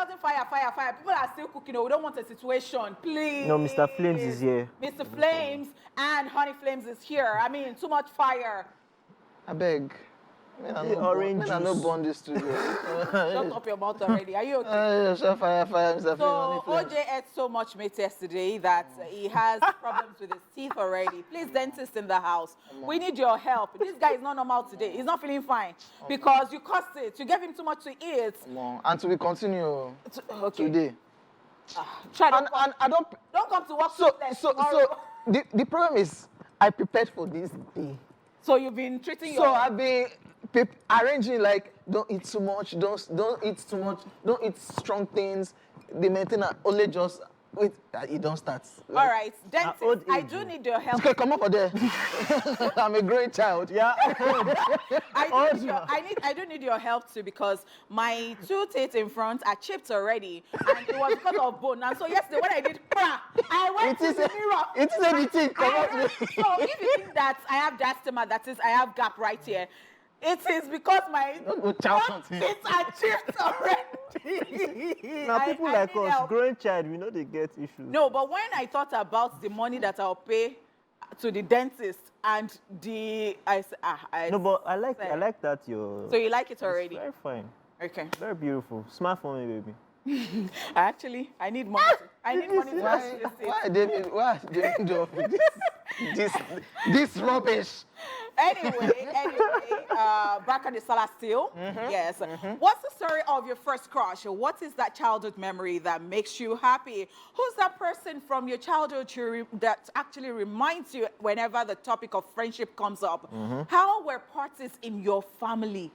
shouting fire, fire, fire. People are still cooking. We don't want a situation. Please. No, Mr. Flames is here. Mr. Flames and Honey Flames is here. I mean, too much fire. I beg. Orange I no born this studio. Shut up your mouth already. Are you okay? Fire, Mr. So Flames. OJ ate so much meat yesterday that he has problems with his teeth already. Please, dentist in the house, we need your help. This guy is not normal today. He's not feeling fine because you caused it. You gave him too much to eat. And so we continue today. Try And I don't come to work. So the problem is I prepared for this day. So you've been treating your... So I've been arranging like don't eat too much, don't eat too much, don't eat strong things. The maintainer only just wait. It don't start. Like, all right, dentist. I do need your help. Okay, come up for there. I'm a great child. Yeah. I do need your help too because my 2 teeth in front are chipped already, and it was because of bone. And so yesterday when I did, I went to the mirror. It is anything. Come up. So if you think that I have diastema, that is I have gap right here. It is because my teeth are chipped already. Now people like us, help. Growing child, we know they get issues. No, but when I thought about the money that I'll pay to the dentist and no, but I like that you're... So you like it already? It's very fine. Okay. Very beautiful. Smile for me, baby. I need money. I need money to wash this thing. Why did you do this rubbish? Anyway, back on the salad still. Yes. What's the story of your first crush? What is that childhood memory that makes you happy? Who's that person from your childhood that actually reminds you whenever the topic of friendship comes up? How were parties in your family?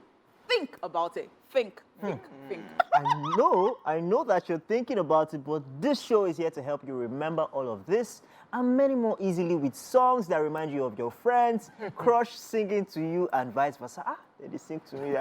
Think about it. Think. I know that you're thinking about it, but this show is here to help you remember all of this and many more easily with songs that remind you of your friends, crush singing to you, and vice versa. They sing to me.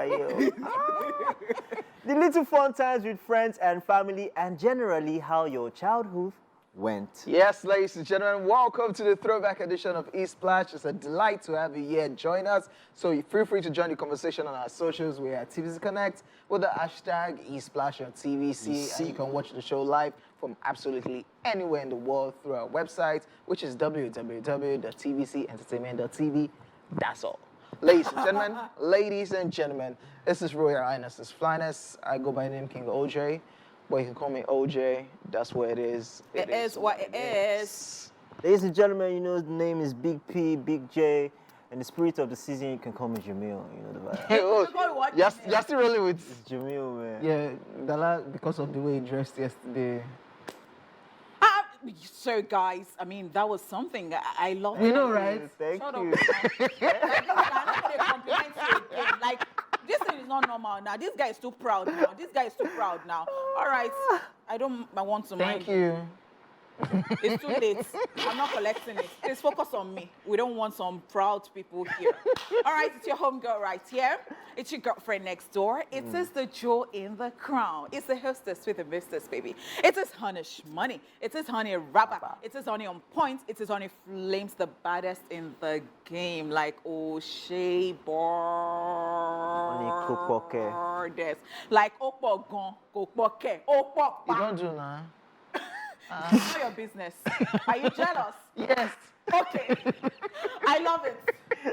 The little fun times with friends and family, and generally how your childhood went. Yes, ladies and gentlemen, welcome to the throwback edition of Esplash. It's a delight to have you here. Join us. So feel free to join the conversation on our socials. We're at TVC Connect with the hashtag Esplash on TVC. And you can watch the show live from absolutely anywhere in the world through our website, which is www.tvcentertainment.tv. That's all. Ladies and gentlemen, this is Royal Highness's Flyness. I go by the name King OJ. But you can call me OJ. That's what it is. It is what it is. Ladies and gentlemen, you know the name is Big P, Big J, and the spirit of the season, you can call me Jamil. You know the vibe. You're still rolling with... It's Jamil, man. Yeah, Dala, because of the way he dressed yesterday. So, guys, I mean, that was something. I love it. We know, right? Thank you. Like, this thing is not normal now. This guy is too proud now. All right. I want to mind. Thank you. It's too late. I'm not collecting it. Please focus on me. We don't want some proud people here. All right, it's your homegirl right here. It's your girlfriend next door. It is the jewel in the crown. It's the hostess with the mistress, baby. It is Honey Shmoney. It is Honey Rapper. It is Honey on point. It is Honey Flames, the baddest in the game. Like O'Shea Honey Kopoke. Like Opogon, Kopoke, Opopa. You don't do now. It's not your business. Are you jealous? Yes. Okay. I love it.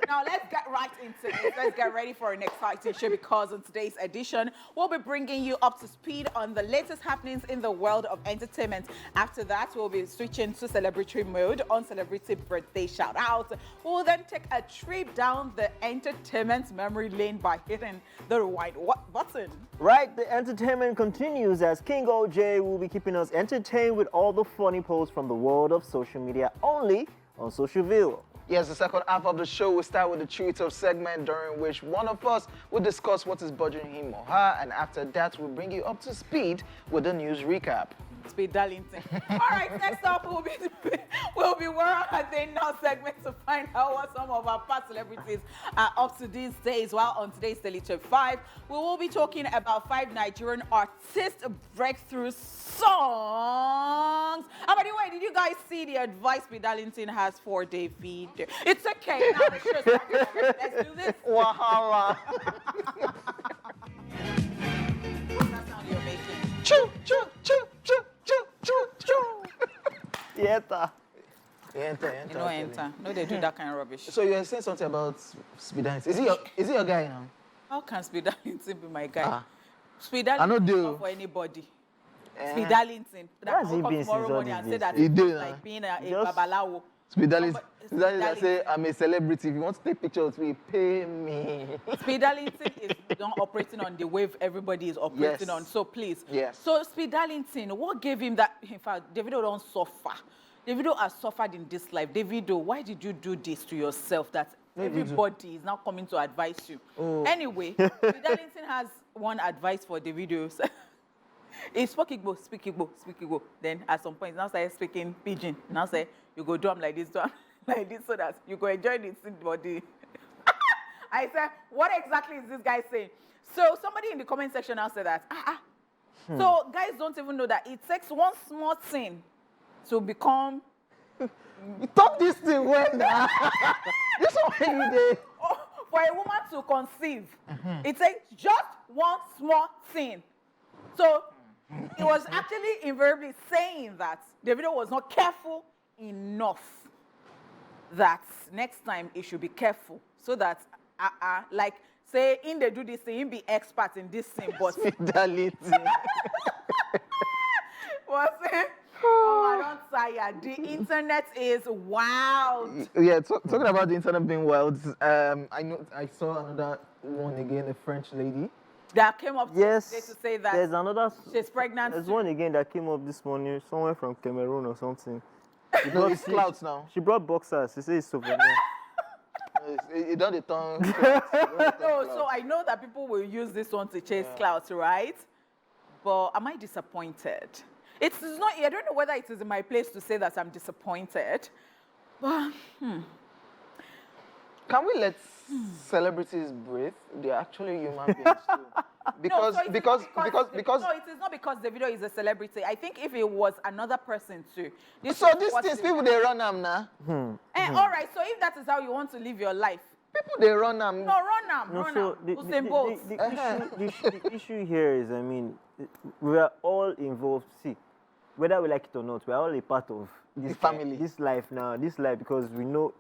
Now let's get right into it. Let's get ready for an exciting show because on today's edition, we'll be bringing you up to speed on the latest happenings in the world of entertainment. After that, we'll be switching to celebratory mode on Celebrity Birthday Shout Out. We'll then take a trip down the entertainment memory lane by hitting the rewind button. Right, the entertainment continues as King OJ will be keeping us entertained with all the funny posts from the world of social media only on Social View. Yes, the second half of the show will start with the Treat Up segment, during which one of us will discuss what is bothering him or her, and after that, we'll bring you up to speed with the news recap. Speed Darlington. All right, next up will be Where Are They Now segment to find out what some of our past celebrities are up to these days. While on today's Daily Top 5, we will be talking about 5 Nigerian artist breakthrough songs. And by the way, did you guys see the advice Speed Darlington has for David? It's okay. Now the show's starting already. Let's do this. Wahala. What's that sound you're making? Choo, choo. enter. You know, enter. No, they do that kind of rubbish. So you were saying something about Speed Darlington. Is he your guy now? How can Speed Darlington be my guy? Ah. Speed I know Darlington is do. not for anybody. Eh. Speed Darlington. Where has he woke up been tomorrow since all morning and these say days? that He it's did, like being a Just- babalawo. Speed Darlington. Speed Speed Darlington Darlington. say, I'm a celebrity. If you want to take pictures with me, pay me. Speed Darlington is not operating on the wave everybody is operating Yes. on. So please. Yes. So Speed Darlington, what gave him that? In fact, Davido don't suffer. Davido has suffered in this life. Davido, why did you do this to yourself that everybody is now coming to advise you? Oh. Anyway, Speed Darlington has one advice for Davido. He spoke Igbo, speak Igbo, speak Igbo. Then at some point, now started speaking Pidgin. Now say, you go do am like this, do am like this, so that you go enjoy the body. I said, what exactly is this guy saying? So somebody in the comment section now said that, So guys don't even know that it takes one small thing to become... You talk this thing when now. This one when you did. For a woman to conceive, it takes just one small thing. So he was actually invariably saying that Davido was not careful enough, that next time he should be careful, so that like say in they do this thing, he be expert in this thing, but Speed Darlington. was saying, oh, I don't tire. The internet is wild. Yeah, talking about the internet being wild, I saw another one again, a French lady. That came up Yes. today to say that There's another. she's pregnant. There's one again that came up this morning, somewhere from Cameroon or something. She No, brought, it's clouds now. she brought boxers. She says it's souvenir. It done the tongue. No, so I know that people will use this one to chase clouds, right? But am I disappointed? It's not, I don't know whether it is in my place to say that I'm disappointed. But, Can we let celebrities breathe? They're actually human beings too. Because no, so because no, it is not because Davido is a celebrity. I think if it was another person too. so these things people they run them now. All right, so if that is how you want to live your life, People they run them. no, run them, No, run so them. Usain Bolt. the issue here is, I mean, we are all involved. See, whether we like it or not, we are all a part of this The family. this life now, this life, because we know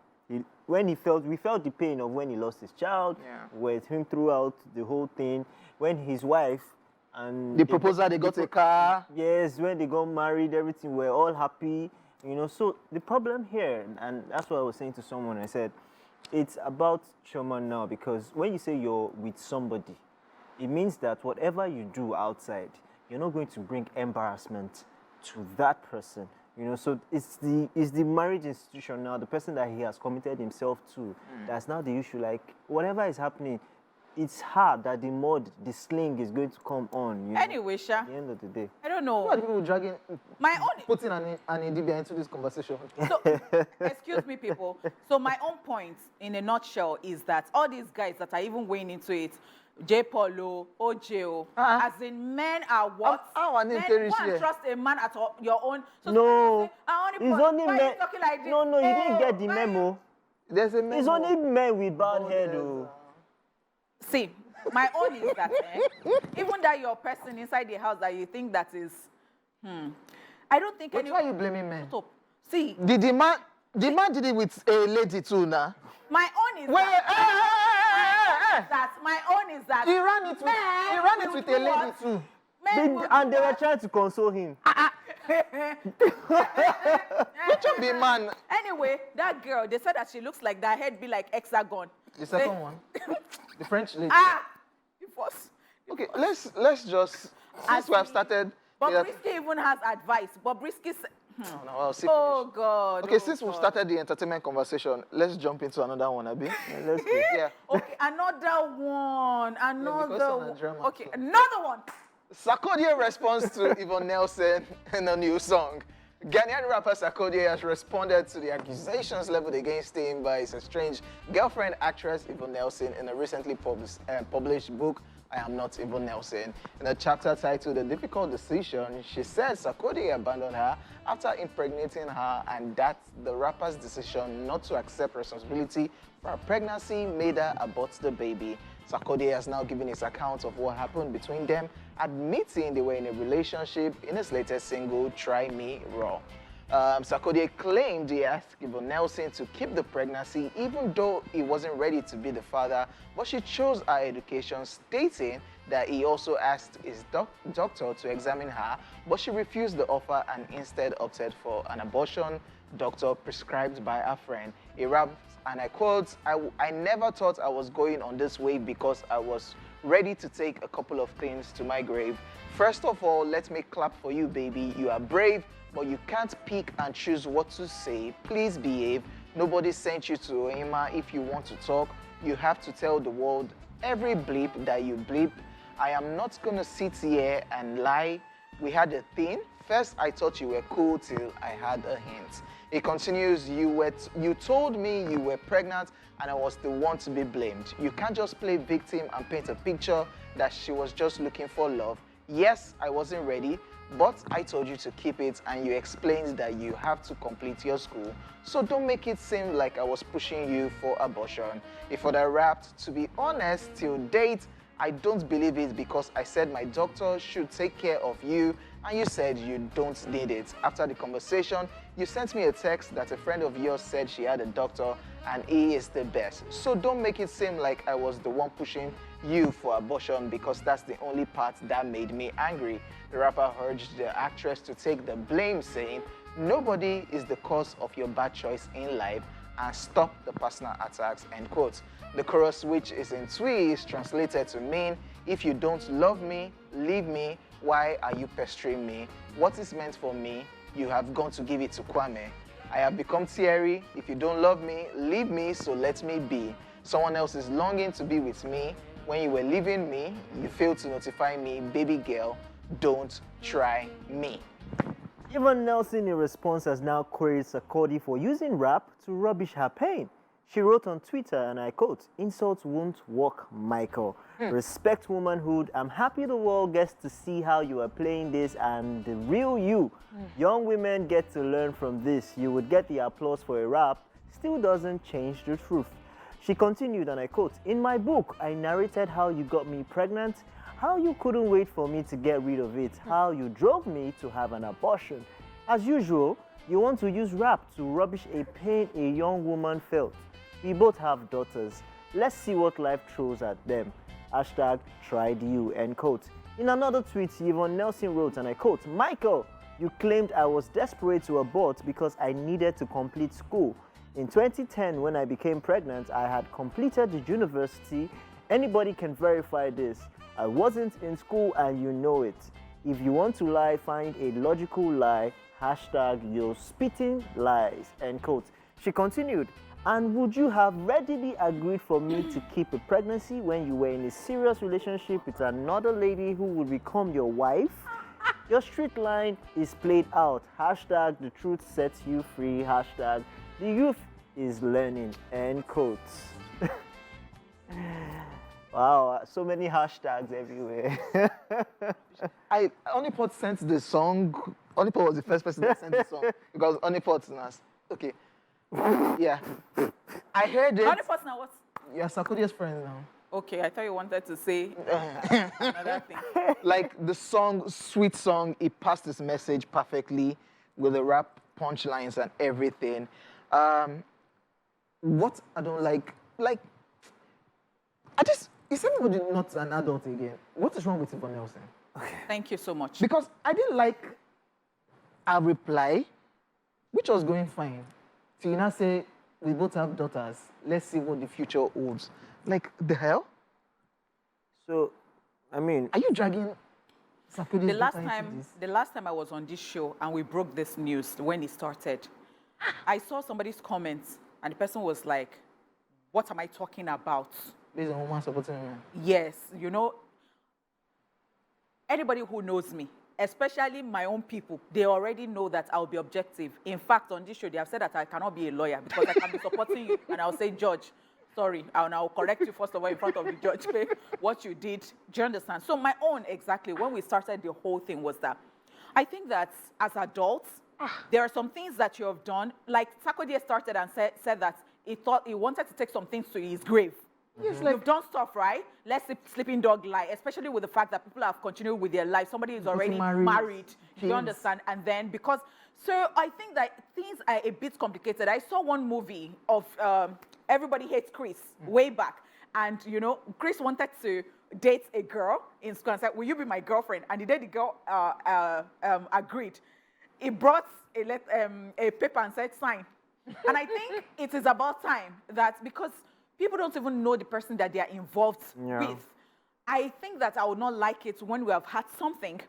when we felt the pain of when he lost his child. Yeah. With him throughout the whole thing, when his wife and The proposal, they got a car. Yes, when they got married, everything, we're all happy, you know. So the problem here, and that's what I was saying to someone, I said, it's about Choma now, because when you say you're with somebody, it means that whatever you do outside, you're not going to bring embarrassment to that person, you know. So it's the marriage institution now, the person that he has committed himself to, that's now the issue. Like, whatever is happening, it's hard that the sling is going to come on. You know, Anyway, Sha, at the end of the day. I don't Who know. are the people dragging, My own. putting an Idibia into this conversation? So, excuse me, people. So my own point, in a nutshell, is that all these guys that are even weighing into it, J. Paulo, OJO, as in men are what? How are they Men perish can't here? trust a man at all, your own. So No, somebody it's say, only why are men. you talking like this? No, you didn't Oh, get the why- memo. There's a memo. It's only men with bad hair, though. See, my own is that even that your person inside the house that you think that is, I don't think But anyone. why are you blaming men? Stop. See, The man did it with a lady too now. my own is Wait, that my own is that He ran it with men with will a do lady what? too. Men will And do they were what? trying to console him. Which of the man? Anyway, that girl, they said that she looks like that head be like hexagon. The second one, the French lady. It was. Okay, let's just since we have started. But yeah, Brisky even has advice. But Brisky said, no, I'll see oh finish. God. Okay, oh since we've God. started the entertainment conversation, let's jump into another one, Abi. Let's go. Yeah. Okay, another one. Another it's on a one. drama, Okay, so. another one. Sarkodie responds to Yvonne Nelson in a new song. Ghanaian rapper Sarkodie has responded to the accusations leveled against him by his estranged girlfriend, actress Yvonne Nelson, in a recently published book, I Am Not Yvonne Nelson. In a chapter titled A Difficult Decision, she said Sarkodie abandoned her after impregnating her, and that the rapper's decision not to accept responsibility for her pregnancy made her abort the baby. Sarkodie has now given his account of what happened between them, admitting they were in a relationship in his latest single, Try Me Raw. Sarkodie claimed he asked Yvonne Nelson to keep the pregnancy even though he wasn't ready to be the father, but she chose her education, stating that he also asked his doctor to examine her, but she refused the offer and instead opted for an abortion doctor prescribed by a friend. He raps, and I quote, I never thought I was going on this way because I was ready to take a couple of things to my grave. First of all, let me clap for you, baby. You are brave, but you can't pick and choose what to say. Please behave. Nobody sent you to Ohima. If you want to talk, you have to tell the world every bleep that you bleep. I am not gonna sit here and lie. We had a thing. First, I thought you were cool till I had a hint. It continues, you told me you were pregnant and I was the one to be blamed. You can't just play victim and paint a picture that she was just looking for love. Yes, I wasn't ready, but I told you to keep it and you explained that you have to complete your school. So don't make it seem like I was pushing you for abortion. If I rapped, to be honest, till date, I don't believe it because I said my doctor should take care of you and you said you don't need it. After the conversation, you sent me a text that a friend of yours said she had a doctor and he is the best. So don't make it seem like I was the one pushing you for abortion because that's the only part that made me angry. The rapper urged the actress to take the blame, saying, nobody is the cause of your bad choice in life and stop the personal attacks, end quote. The chorus, which is in Twi, is translated to mean, if you don't love me, leave me, why are you pestering me? What is meant for me, you have gone to give it to Kwame. I have become Thierry, if you don't love me, leave me, so let me be. Someone else is longing to be with me. When you were leaving me, you failed to notify me, baby girl, don't try me. Yvonne Nelson, in response, has now queried Sarkodie for using rap to rubbish her pain. She wrote on Twitter, and I quote, insults won't work, Michael. Respect womanhood. I'm happy the world gets to see how you are playing this and the real you. Young women get to learn from this. You would get the applause for a rap, still doesn't change the truth. She continued, and I quote, in my book, I narrated how you got me pregnant, how you couldn't wait for me to get rid of it, how you drove me to have an abortion. As usual, you want to use rap to rubbish a pain a young woman felt. We both have daughters. Let's see what life throws at them. Hashtag tried you, end quote. In another tweet, Yvonne Nelson wrote, and I quote, Michael, you claimed I was desperate to abort because I needed to complete school. In 2010, when I became pregnant, I had completed the university. Anybody can verify this. I wasn't in school and you know it. If you want to lie, find a logical lie. Hashtag you're spitting lies, end quote. She continued, and would you have readily agreed for me to keep a pregnancy when you were in a serious relationship with another lady who would become your wife? Your street line is played out. Hashtag the truth sets you free. Hashtag the youth is learning, end quotes. Wow, so many hashtags everywhere. Onipot sent the song. Onipot was the first person that sent the song because Onipot was okay. Yeah, I heard it. How the person what? You're Sarkodie's friend now. Okay, I thought you wanted to say another thing. Like the song, sweet song, it passed its message perfectly with the rap punchlines and everything. What I don't like, is everybody not an adult again? What is wrong with Yvonne Nelson? Okay. Thank you so much. Because I didn't like her reply, which was going fine. So you now say, we both have daughters. Let's see what the future holds. Like, the hell? So, I mean... Are you dragging Sarkodie's The last daughter into this? the last time I was on this show and we broke this news when it started, I saw somebody's comments and the person was like, what am I talking about? Based on woman supporting women. Yes, you know, anybody who knows me, especially my own people, they already know that I'll be objective. In fact, on this show, they have said that I cannot be a lawyer because I can be supporting you and I'll say, Judge, sorry, and I'll correct you first of all in front of the judge, what you did. Do you understand? So my own, exactly, when we started the whole thing was that I think that as adults, there are some things that you have done, like Sarkodie started and said that he thought he wanted to take some things to his grave. Yes, like, you've done stuff, right? Let's sleeping dog lie, especially with the fact that people have continued with their life. Somebody is already married. You understand? And then because So I think that things are a bit complicated. I saw one movie of Everybody Hates Chris way back. And, you know, Chris wanted to date a girl in school and said, will you be my girlfriend? And the day the girl agreed, he brought a paper and said, sign. And I think it is about time that because people don't even know the person that they are involved with, I think that I would not like it when we have had something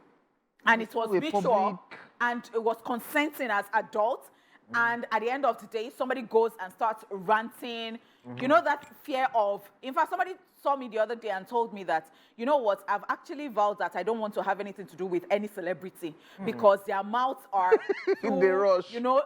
and it was mutual and it was consenting as adults. And at the end of the day, somebody goes and starts ranting. You know, that fear of, in fact, somebody saw me the other day and told me that, you know what, I've actually vowed that I don't want to have anything to do with any celebrity because their mouths are, They rush. you know,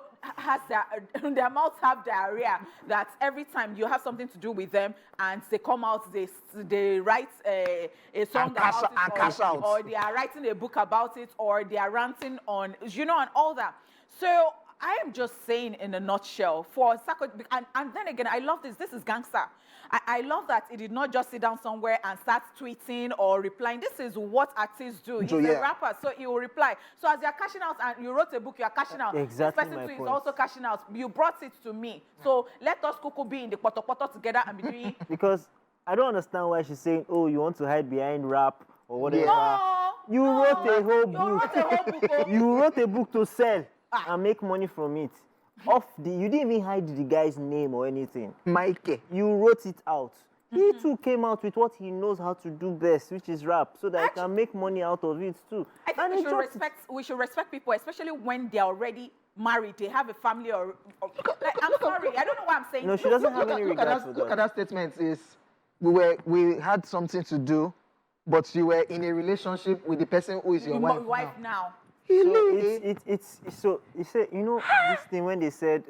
their mouths have diarrhea, that every time you have something to do with them and they come out, they write a song about it, or they are writing a book about it, or they are ranting on, you know, and all that. So I am just saying in a nutshell for Sarkodie, and then again, I love this. This is gangster. I love that he did not just sit down somewhere and start tweeting or replying. This is what artists do. He's a rapper, so he will reply. So as you're cashing out and you wrote a book, you are cashing out. Exactly. This person too is also cashing out. You brought it to me. So let us kuku be in the poto together and be doing. Because I don't understand why she's saying, oh, you want to hide behind rap or whatever. No, You wrote a whole book. You wrote a whole book. You wrote a book to sell and make money from it. You didn't even hide the guy's name or anything. Mike. You wrote it out. He too came out with what he knows how to do best, which is rap, so that he can make money out of it too. I think we should respect people, especially when they're already married, they have a family or like, I'm sorry, I don't know what I'm saying. No, she doesn't have any regards for that. Look at that statement. Is we had something to do, but you were in a relationship with the person who is your wife now. So he said, you know, this thing when they said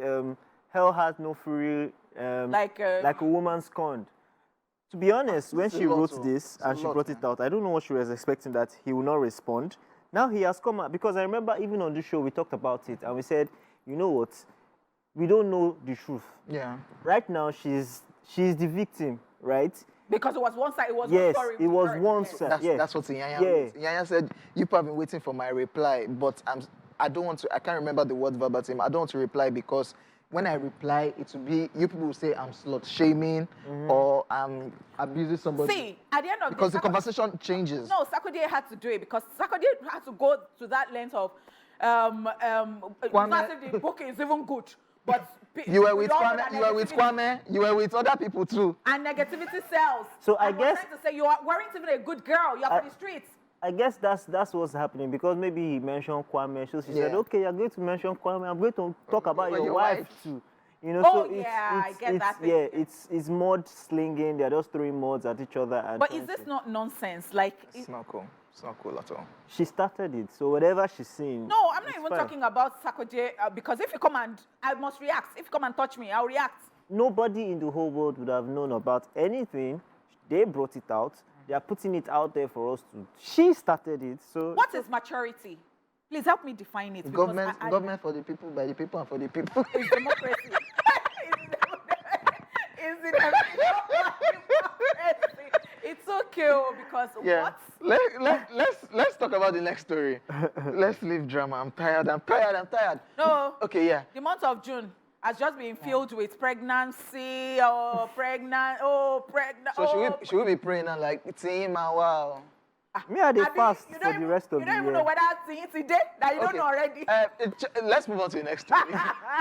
hell has no fury like a woman scorned. To be honest, when she wrote this and she brought it out, I don't know what she was expecting, that he will not respond. Now he has come out, because I remember even on the show we talked about it and we said, you know what, we don't know the truth. Yeah. Right now she's the victim, right? Because it was one side, it was one story. It was one side. That's what Nyanya wrote. Nyanya said, people have been waiting for my reply, but I don't want to, I can't remember the word verbatim. I don't want to reply because when I reply, it will be, you people will say I'm slut shaming or I'm abusing somebody. See, at the end of because the conversation changes. No, Sarkodie had to do it because Sarkodie had to go to that length of, the book is even good. But you were with Kwame, you were with other people too. And negativity sells. So I guess trying to say you weren't even a good girl, you're for the streets. I guess that's what's happening, because maybe he mentioned Kwame, so she said, okay, you're going to mention Kwame, I'm going to talk about your wife too. You know, I get that thing. Yeah, it's mud slinging, they're just throwing muds at each other. And but is this not nonsense? Like, it's not cool. It's not cool at all. She started it, so whatever she's saying. No, I'm not even talking about Sarkodie, because if you come and, I must react. If you come and touch me, I'll react. Nobody in the whole world would have known about anything. They brought it out. They are putting it out there for us to. She started it, so. What is maturity? Please help me define it. Government for the people, by the people, and for the people. It's democracy. It's okay because what? Let's talk about the next story. Let's leave drama. I'm tired. No. Okay, yeah. The month of June has just been filled with pregnancy or pregnant. So should we be praying now like team wow? Me are the fast for the rest of the year. You don't even know whether it's today that you don't know already. Let's move on to the next story.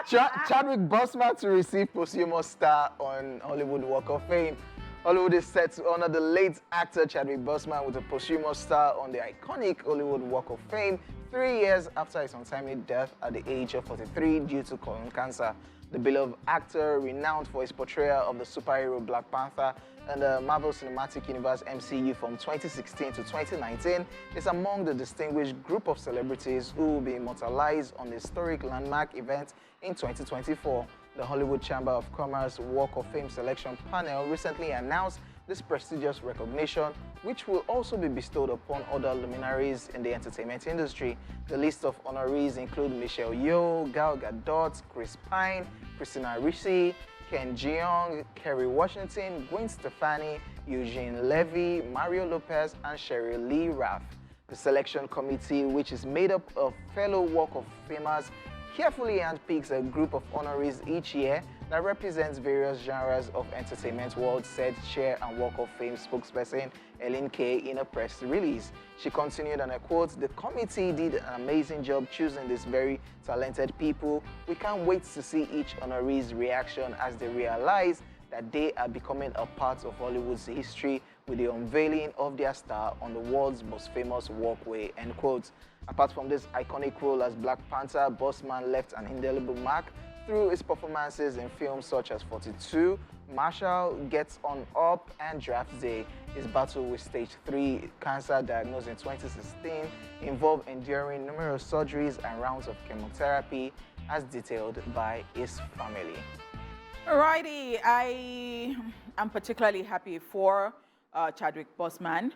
Chadwick Boseman to receive posthumous star on Hollywood Walk of Fame. Hollywood is set to honor the late actor Chadwick Boseman with a posthumous star on the iconic Hollywood Walk of Fame 3 years after his untimely death at the age of 43 due to colon cancer. The beloved actor, renowned for his portrayal of the superhero Black Panther and the Marvel Cinematic Universe MCU from 2016 to 2019, is among the distinguished group of celebrities who will be immortalized on the historic landmark event in 2024. The Hollywood Chamber of Commerce Walk of Fame selection panel recently announced this prestigious recognition, which will also be bestowed upon other luminaries in the entertainment industry. The list of honorees include Michelle Yeoh, Gal Gadot, Chris Pine, Christina Ricci, Ken Jeong, Kerry Washington, Gwen Stefani, Eugene Levy, Mario Lopez, and Sheryl Lee Ralph. The selection committee, which is made up of fellow Walk of Famers, carefully handpicks a group of honorees each year that represents various genres of entertainment world, said Chair and Walk of Fame spokesperson Ellen Kay in a press release. She continued, and I quote, "The committee did an amazing job choosing these very talented people. We can't wait to see each honoree's reaction as they realize that they are becoming a part of Hollywood's history with the unveiling of their star on the world's most famous walkway," end quote. Apart from this iconic role as Black Panther, Bossman left an indelible mark through his performances in films such as 42, Marshall, Gets On Up, and Draft Day. His battle with stage 3 cancer, diagnosed in 2016, involved enduring numerous surgeries and rounds of chemotherapy, as detailed by his family. Alrighty, I am particularly happy for Chadwick Boseman.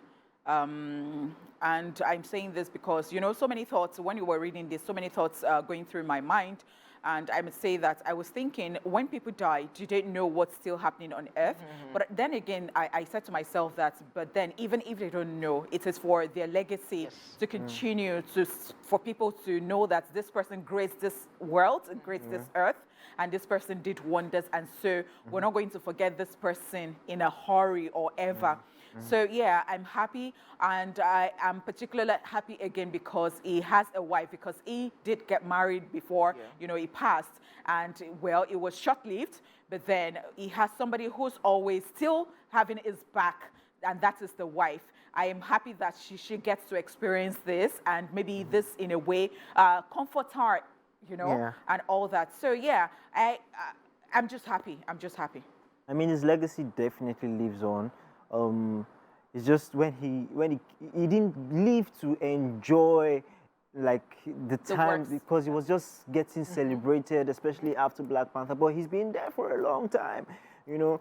And I'm saying this because, you know, so many thoughts, when you were reading this, so many thoughts going through my mind. And I must say that I was thinking, when people die, do they know what's still happening on earth? But then again, I said to myself that, but then even if they don't know, it is for their legacy to continue for people to know that this person graced this world and graced this earth, and this person did wonders. And so we're not going to forget this person in a hurry or ever. So yeah, I'm happy, and I am particularly happy again because he has a wife, because he did get married before, you know, he passed, and well, it was short-lived, but then he has somebody who's always still having his back, and that is the wife. I am happy that she gets to experience this, and maybe this in a way comforts her, you know, and all that. So yeah, I'm just happy. I'm just happy. I mean, his legacy definitely lives on. It's just when he didn't live to enjoy like the time, because he was just getting celebrated, especially after Black Panther. But he's been there for a long time, you know.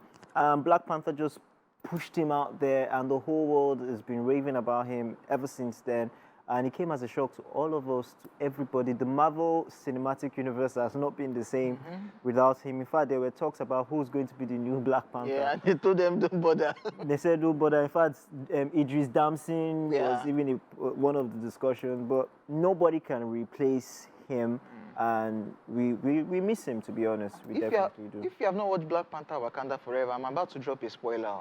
Black Panther just pushed him out there, and the whole world has been raving about him ever since then. And it came as a shock to all of us, to everybody. The Marvel Cinematic Universe has not been the same without him. In fact, there were talks about who's going to be the new Black Panther. Yeah, and they told them, don't bother. They said, don't bother. In fact, Idris Damson was even one of the discussions. But nobody can replace him. And we miss him, to be honest. We definitely do. If you have not watched Black Panther Wakanda Forever, I'm about to drop a spoiler.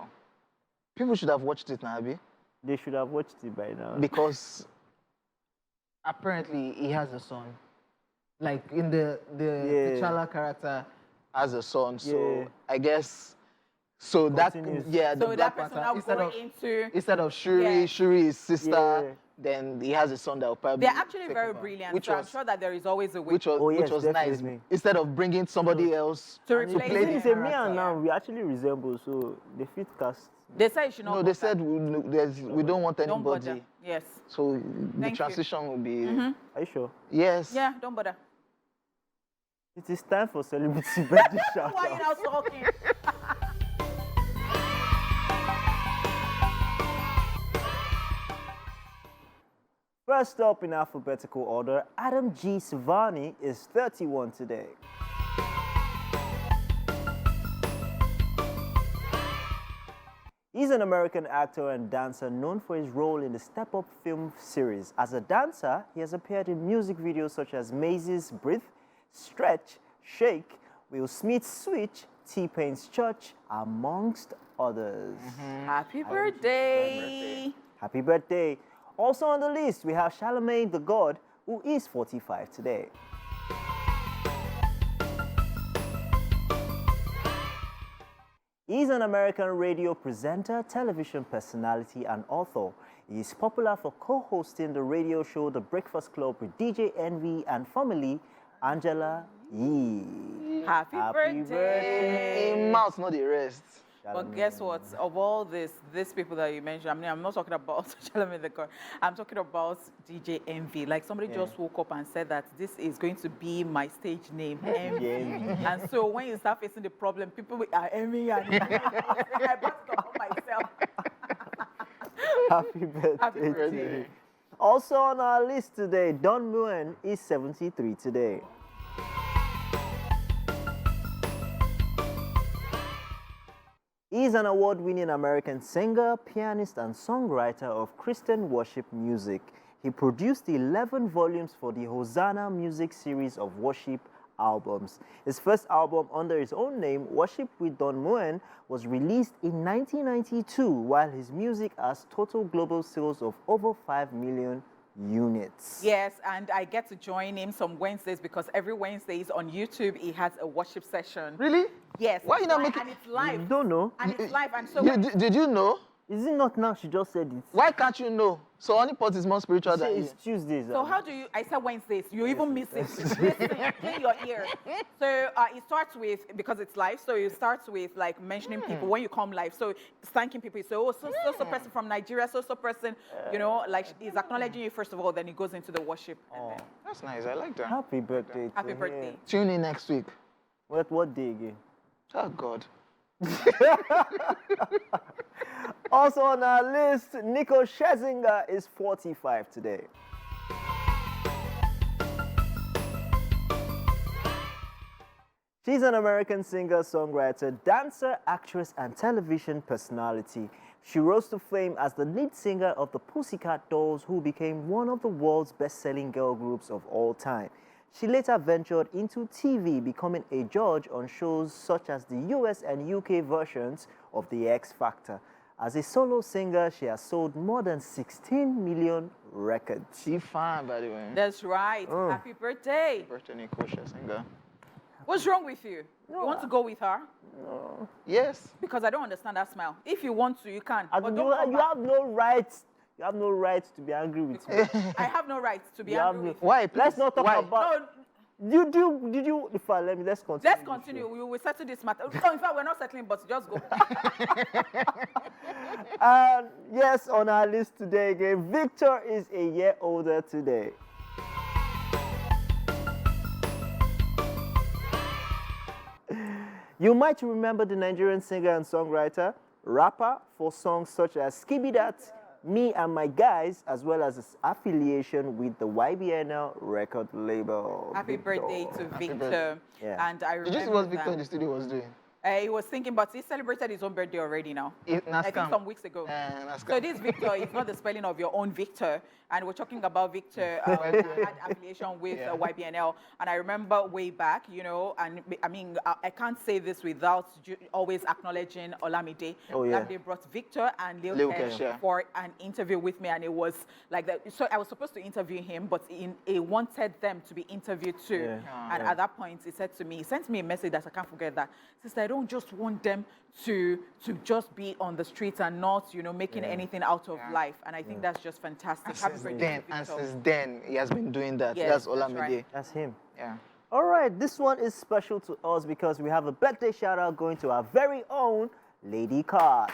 People should have watched it now, Abi. They should have watched it by now. Because apparently he has a son. Like in the T'Challa character has a son. So I guess so that so that person now going into instead of Shuri, Shuri's sister, then he has a son that will probably. They're actually very brilliant. So I'm sure that there is always a way. Which was nice. Instead of bringing somebody else to replace it. It's a me and now we actually resemble, so they fit cast. They said you should not. No, they said we don't want anybody. Don't yes. So the transition will be. Are you sure? Yes. Yeah, don't bother. It is time for celebrity birthday shout. Why are you not talking? First up in alphabetical order, Adam G. Savani is 31 today. He's an American actor and dancer known for his role in the Step Up film series. As a dancer, he has appeared in music videos such as Maze's Breathe, Stretch, Shake, Will Smith's Switch, T-Pain's Church, amongst others. Happy birthday! Happy birthday! Also on the list, we have Charlemagne the God, who is 45 today. He's an American radio presenter, television personality, and author. He is popular for co-hosting the radio show The Breakfast Club with DJ Envy and formerly Angela Yee. Happy birthday! In mouth, not the rest. But guess what? Of all these people that you mentioned, I mean, I'm not talking about Charlemagne the God. I'm talking about DJ Envy. Like somebody just woke up and said that this is going to be my stage name, Envy. And so when you start facing the problem, people are Envy and I brought it upon myself. Happy birthday. Happy birthday. Also on our list today, Don Nguyen is 73 today. He's an award-winning American singer, pianist, and songwriter of Christian worship music. He produced 11 volumes for the Hosanna music series of worship albums. His first album under his own name, Worship with Don Moen, was released in 1992, while his music has total global sales of over 5 million units. Yes, and I get to join him some Wednesdays because every Wednesdays on YouTube he has a worship session. Really? Yes. Why you not live, making? and it's live. You don't know? And it's live, and so Did you know? Is it not now? She just said it. Why can't you know? So Honeypot is more spiritual than you. It's Tuesdays. So how do you? I said Wednesdays. You even miss it. Listen, clean your ear. So it starts with, because it's live. So it starts with like mentioning people when you come live. So it's thanking people. So so person from Nigeria, so person, you know, like he's acknowledging you first of all. Then he goes into the worship. And then, That's nice. I like that. Happy birthday. happy to birthday. him. Tune in next week. What day again? Oh God. Also on our list, Nico Scherzinger is 45 today. She's an American singer, songwriter, dancer, actress, and television personality. She rose to fame as the lead singer of the Pussycat Dolls, who became one of the world's best-selling girl groups of all time. She later ventured into TV, becoming a judge on shows such as the US and UK versions of The X Factor. As a solo singer, she has sold more than 16 million records. She fine, by the way. That's right. Happy birthday. Birthday, Nico Scherzinger. What's wrong with you? You want to go with her? Yes. Because I don't understand that smile. If you want to, you can. And But you, don't come you back. have no right. You have no right to be angry with me. I have no right to be You have angry no- with you. Why? Please? Let's not talk Why? about. No, Did you? In fact, let's continue. let's this continue. show. We will settle this matter. No, in fact, we're not settling, but just go. And yes, on our list today again, Victor is a year older today. You might remember the Nigerian singer and songwriter, rapper for songs such as Skibby Dat, Me and My Guys, as well as his affiliation with the YBNL record label. Happy Victor. birthday to Victor. birthday. Yeah. And I Did remember you see what Victor in that, the studio was doing? he was thinking, but he celebrated his own birthday already now. I think some weeks ago. So this Victor is not the spelling of your own Victor. And we're talking about Victor had affiliation with YBNL. And I remember way back, you know, and I mean, I can't say this without always acknowledging Olamide. Oh, yeah. They brought Victor and Lil Lil Kesh Kesh, yeah. for an interview with me. And it was like that. So I was supposed to interview him, but he wanted them to be interviewed too. Yeah. And at that point, he said to me, he sent me a message that I can't forget that. Sister, I don't just want them to just be on the streets and not, you know, making anything out of life. And I think that's just fantastic. Happy birthday to And Victor. since then, he has been doing that. Yes, That's that's Olamide. right. That's him. Yeah. All right, this one is special to us because we have a birthday shout out going to our very own Lady Cards.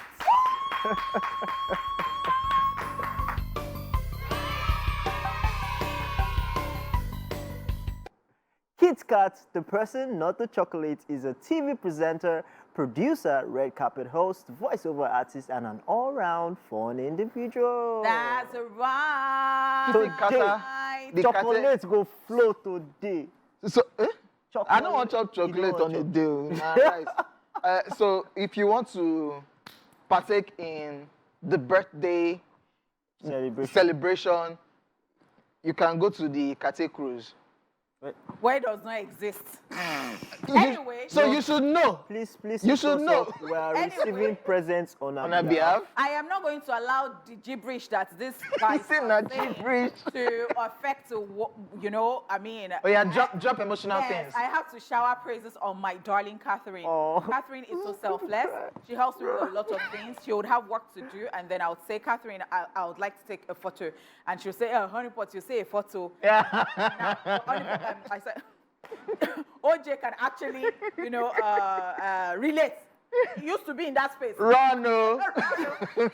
Kit Kat, the person, not the chocolate, is a TV presenter, producer, red carpet host, voiceover artist, and an all-round fun individual. That's right. Kitty Kata. Right. The Chocolate go flow today. So, Chocolate. I don't want to chop You don't chocolate want on a choc- deal. Nah, guys. So, if you want to partake in the birthday celebration, you can go to the Kate Cruise. Where it does not exist. Anyway. So you should know. Please, You should know. We are Anyway. receiving presents on On our behalf. I am not going to allow the gibberish that this guy is Say na saying gibberish. to affect, you know, I mean. Oh yeah, drop emotional Yes, things. I have to shower praises on my darling Catherine. Oh. Catherine is so selfless. She helps me with a lot of things. She would have work to do, and then I would say, Catherine, I would like to take a photo. And she'll say, Honeypot, you say a photo. Yeah. I said, OJ can actually, you know, relate. He used to be in that space. Rano. So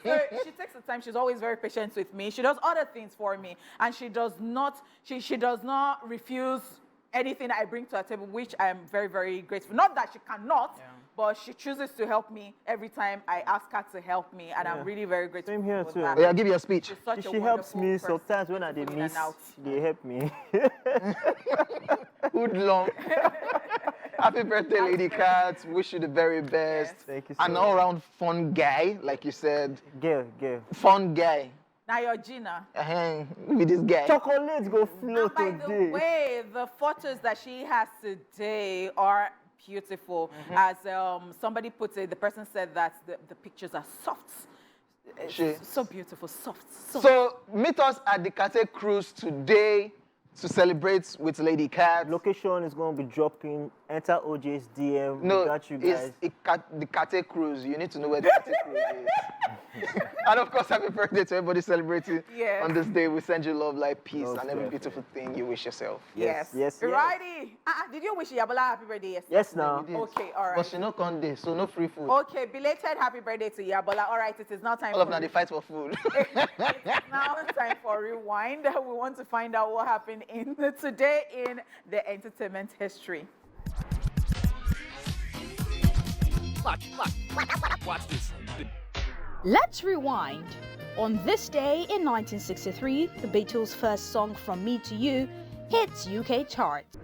she takes the time. She's always very patient with me. She does other things for me, and she does not. She does not refuse anything I bring to her table, which I am very, very grateful. Not that she cannot, but she chooses to help me every time I ask her to help me, and I'm really very grateful. Same here for too. that. Oh yeah, give you a speech. She's such a She helps wonderful me person. sometimes when I did In and miss. out. They help me. Good long. Happy birthday, Lady Cat. Wish you the very best. Yes. Thank you so An much. all-round fun guy, like you said. Girl. Fun guy. Now your Gina. With this guy. Chocolates go flow And by today. the way, the photos that she has today are beautiful. As somebody put it, the person said that the pictures are soft. It's so beautiful, soft. So meet us at the Kate Cruise today to celebrate with Lady Cat. Location is going to be dropping. Enter OJ's DM. No, We got you guys. it's the Kate Cruise. You need to know where the Kate Cruise is. And of course, happy birthday to everybody celebrating on this day. We send you love, life, peace, and every beautiful thing you wish yourself. Yes. Righty. Did you wish Yabola happy birthday yesterday? Yes, now. Okay, all right. But she no Conde, so no free food. Okay, belated happy birthday to Yabola. All right, it is now time All of now they fight for food. It's now time for Rewind. We want to find out what happened today in the entertainment history. Watch this. Let's rewind. On this day in 1963, the Beatles' first song From Me to You hits UK charts.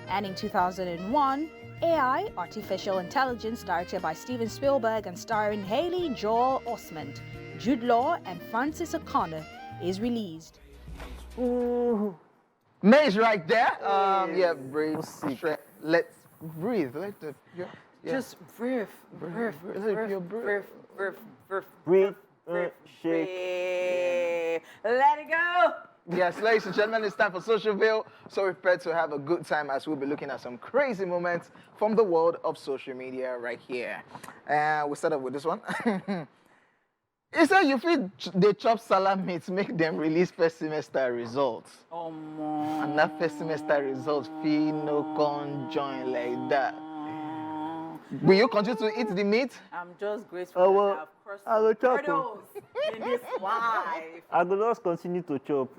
And in 2001, AI, Artificial Intelligence, directed by Steven Spielberg and starring Haley Joel Osment, Jude Law, and Francis O'Connor, is released. Ooh. May's right there. Yeah, breathe. Let's breathe. Just breathe. Breathe, shake. Let it go. Yes, ladies and gentlemen, it's time for Social Veil. So we're prepared to have a good time as we'll be looking at some crazy moments from the world of social media right here. We'll start off with this one. It said you feel they chop salami to make them release first semester results. Oh, man. And that first semester results feel no conjoin like that. Will you continue to eat the meat? I'm just grateful Oh, well, that I've crossed I will some chop hurdles in this life. I will just continue to chop.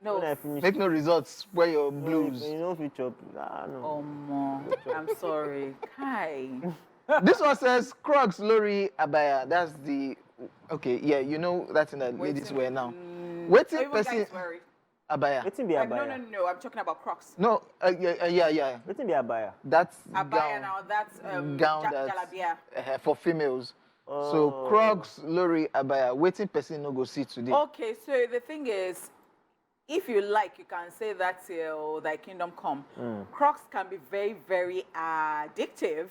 No. When I finish. Make no results where your blues. You know if you chop. No. Oh, man. I'm sorry. Kai. This one says Crocs, Lori, Abaya. That's the okay. Yeah, you know that's in the ladies wear now. Waiting Even person guys wear it. Abaya. Waiting be abaya. No. I'm talking about Crocs. No, yeah. Waiting be abaya. That's Abaya gown, now. That's gown jalabia. that's for females. So Crocs, Lori, Abaya. Waiting person no go see today. Okay, so the thing is, if you like, you can say that till thy kingdom come. Crocs can be very, very addictive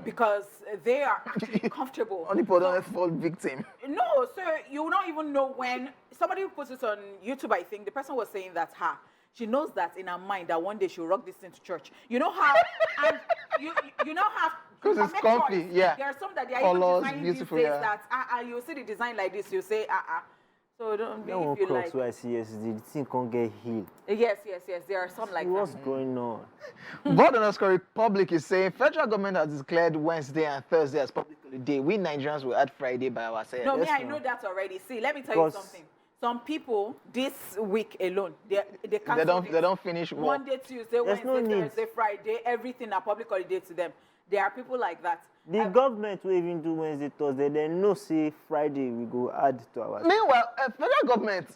because they are actually comfortable. Only for don't fall victim. No, so you will not even know when somebody who puts it on YouTube. I think the person was saying that she knows that in her mind that one day she'll rock this thing to church. You know how, and you know how. 'Cause it's comfy, yeah. There are some that they are Colors, even designing beautiful, these days yeah. that you see the design like this, you say So don't be That one if you Crocs like. where I see yesterday, the thing can't get healed. Yes. There are some like What's that. going on? Border Republic is saying federal government has declared Wednesday and Thursday as public holiday. We Nigerians will add Friday by ourselves. No, Yes, I ma'am. know that already. See, let me tell you Because- something. Some people this week alone, they They cancel don't finish work. Monday, Tuesday, There's no Wednesday, need. Thursday, Friday, everything a public holiday to them. There are people like that. The government will even do Wednesday, Thursday. They know say Friday we go add to our. Meanwhile, federal government,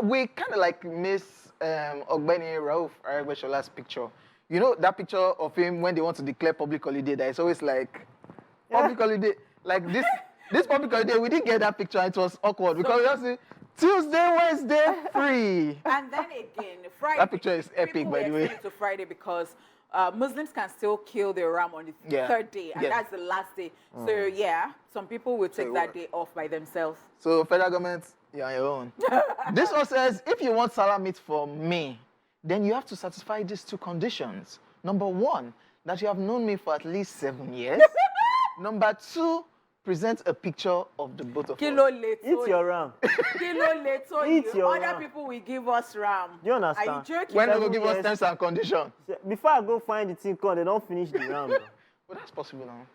we kind of like miss Ogbeni Rauf Arabeshola's picture. You know that picture of him when they want to declare public holiday, that it's always like public holiday. Like this public holiday, we didn't get that picture. It was awkward because we just say Tuesday, Wednesday, free. And then again, Friday. That picture is epic, people by the were way. saying to Friday because Muslims can still kill their ram on the Yeah. third day, and Yes. that's the last day. So yeah, some people will take it that works. day off by themselves. So federal government, you're on your own. This one says, if you want salad meat from me, then you have to satisfy these two conditions. Number one, that you have known me for at least 7 years. Number two, present a picture of the both of Kilo us. leto. Eat your ram. Kilo leto. Eat your Other ram. people will give us ram. Do you understand? Are you joking? When they 7 will give us years. terms and conditions. Before I go find the thing called, they don't finish the ram. Bro. But that's possible now.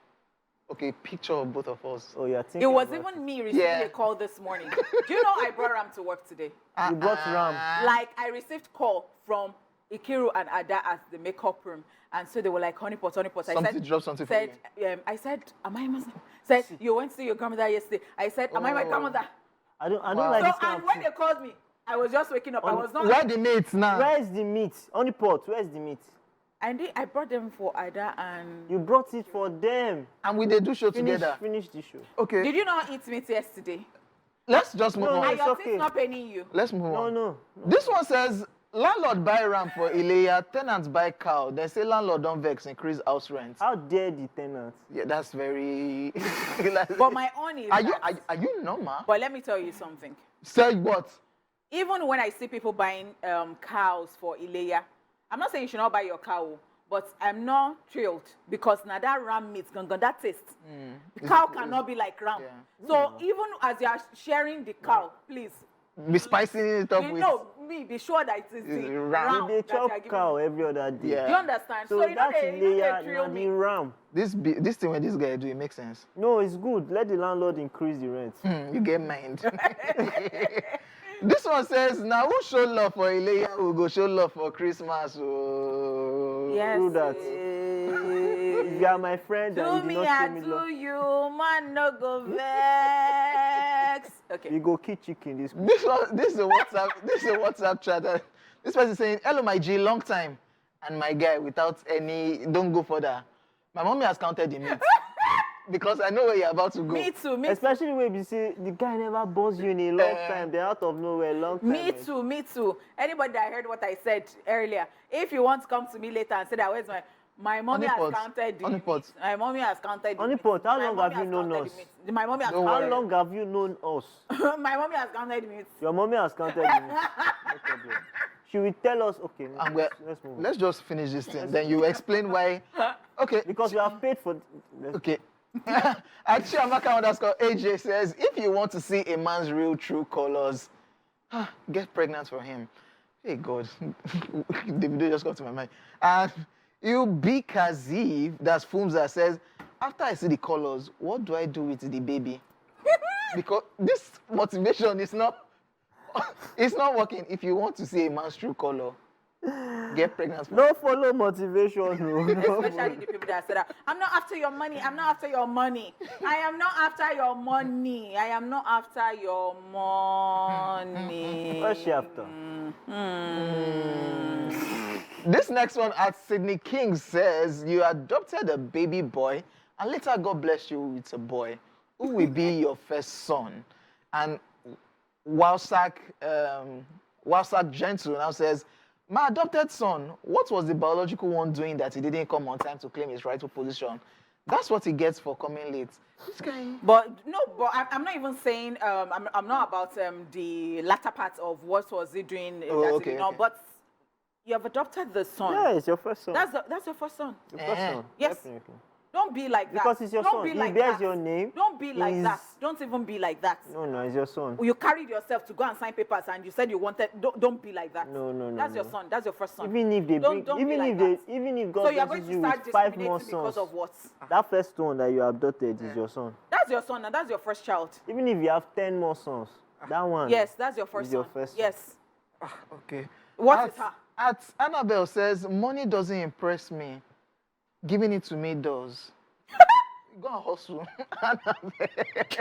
Okay, picture of both of us. Oh, you're thinking. It was about even me receiving Yeah. a call this morning. Do you know I brought ram to work today? You brought ram. Like I received call from Ikiru and Ada at the makeup room, and so they were like, honeypot. Something dropped something for I said, am I Muslim? Said, you went to see your grandmother yesterday. I said, am I my Oh. grandmother? I don't Wow. like So, this kind and of when thing. they called me, I was just waking up. I was not. Where the mates now? Where is the meat? On the pot, where's the meat? I brought them for Ada and. You brought it for them. And we they do show together. Finish the show. Okay. Did you not eat meat yesterday? Let's just move No, on. Are it's your okay. things not paying you? Let's move on. No. This one says, landlord buy ram for Ileya, tenants buy cow. They say landlord don't vex, increase house rent. How dare the tenants? Yeah, that's very... But my own is Are you, that- are you normal? But let me tell you something. Say what? Even when I see people buying cows for Ileya, I'm not saying you should not buy your cow, but I'm not thrilled because now that ram meat, that taste. The cow cannot be like ram. Yeah. So even as you are sharing the cow, please, Be spicing it up with... be sure that it is It's the ram. ram They that you chop are giving. cow every other day. Yeah. Do you understand? So you know that's they layer, thrill not me. the ram. This thing when this guy do, it makes sense. No, it's good. Let the landlord increase the rent. You get mind. This one says, now who show love for Ileya, who go show love for Christmas? Oh. Yes. Do that. If you are my friend Do and you me, did I not show me do love, you, man, no go vex. Okay. you go kill chicken this This is a WhatsApp chat. This person is saying, hello my G, long time. And my guy, without any, don't go further. My mommy has counted the meat. Because I know where you're about to go. Me too. Especially when you see the guy never boss you in a long time. They're out of nowhere, long time. Me too, me too. Anybody that heard what I said earlier, if you want to come to me later and say that, where's my mommy has Honeypot. counted the Honeypot. meat. My mommy has counted the Honeypot, meat. how My long mommy have you has known counted us? the meat. My mommy has Don't How counted. long have you known us? My mommy has counted the meat. Your mommy has counted you. No problem. She will tell us, okay, let's move on. Let's just finish this thing. Then you explain why. Okay. Because you have paid for... Okay. Actually, AJ says, if you want to see a man's real true colors, get pregnant for him. Hey God, the video just got to my mind. And you be Kaziv, that's Fumza, says, after I see the colors, what do I do with the baby? Because this motivation is not, it's not working. If you want to see a man's true color, get pregnant for him. No follow motivation. No. Especially the people that said that. I'm not after your money. I'm not after your money. I am not after your money. I am not after your money. What's she after? This next one at Sydney King says, you adopted a baby boy and later God bless you with a boy. Who will be your first son? And Wowsack Gentle now says, my adopted son, what was the biological one doing that he didn't come on time to claim his rightful position? That's what he gets for coming late. This guy... But I'm not even saying, I'm not about the latter part of what was he doing. Okay. But you have adopted the son. Yeah, it's your first son. That's your first son. Your first son. Yes. Definitely. Don't be like that. Because it's your Don't son. Be He like bears that. your name. Don't be like He's- that. Don't even be like that. No, it's your son. You carried yourself to go and sign papers and you said you wanted. Don't be like that. No. That's your son. That's your first son. Even if they Don't bring, be even like if that. they, even if God So you're going blesses to you start with 5 more discriminating because sons, of what? that first one that you adopted is your son. That's your son and that's your first child. Even if you have 10 more sons, that one. Yes, that's your first is your son. first son. Yes. Okay. What is her? At Annabelle says, money doesn't impress me. Giving it to me does. Go and hustle.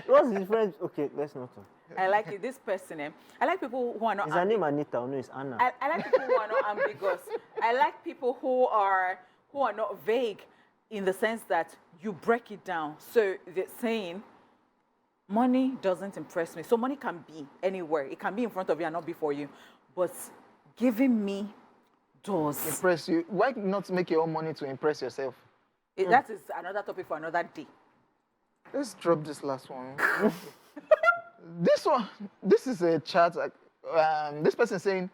What's the difference? Okay, let's not talk. I like it. This person, I like people who are not. Is her name Anita? No, it's Anna. I like people who are not ambiguous. I like people who are not vague, in the sense that you break it down. So they're saying, money doesn't impress me. So money can be anywhere. It can be in front of you and not before you. But giving me does. Impress you. Why not make your own money to impress yourself? That is another topic for another day. Let's drop this last one. This is a chat. This person saying,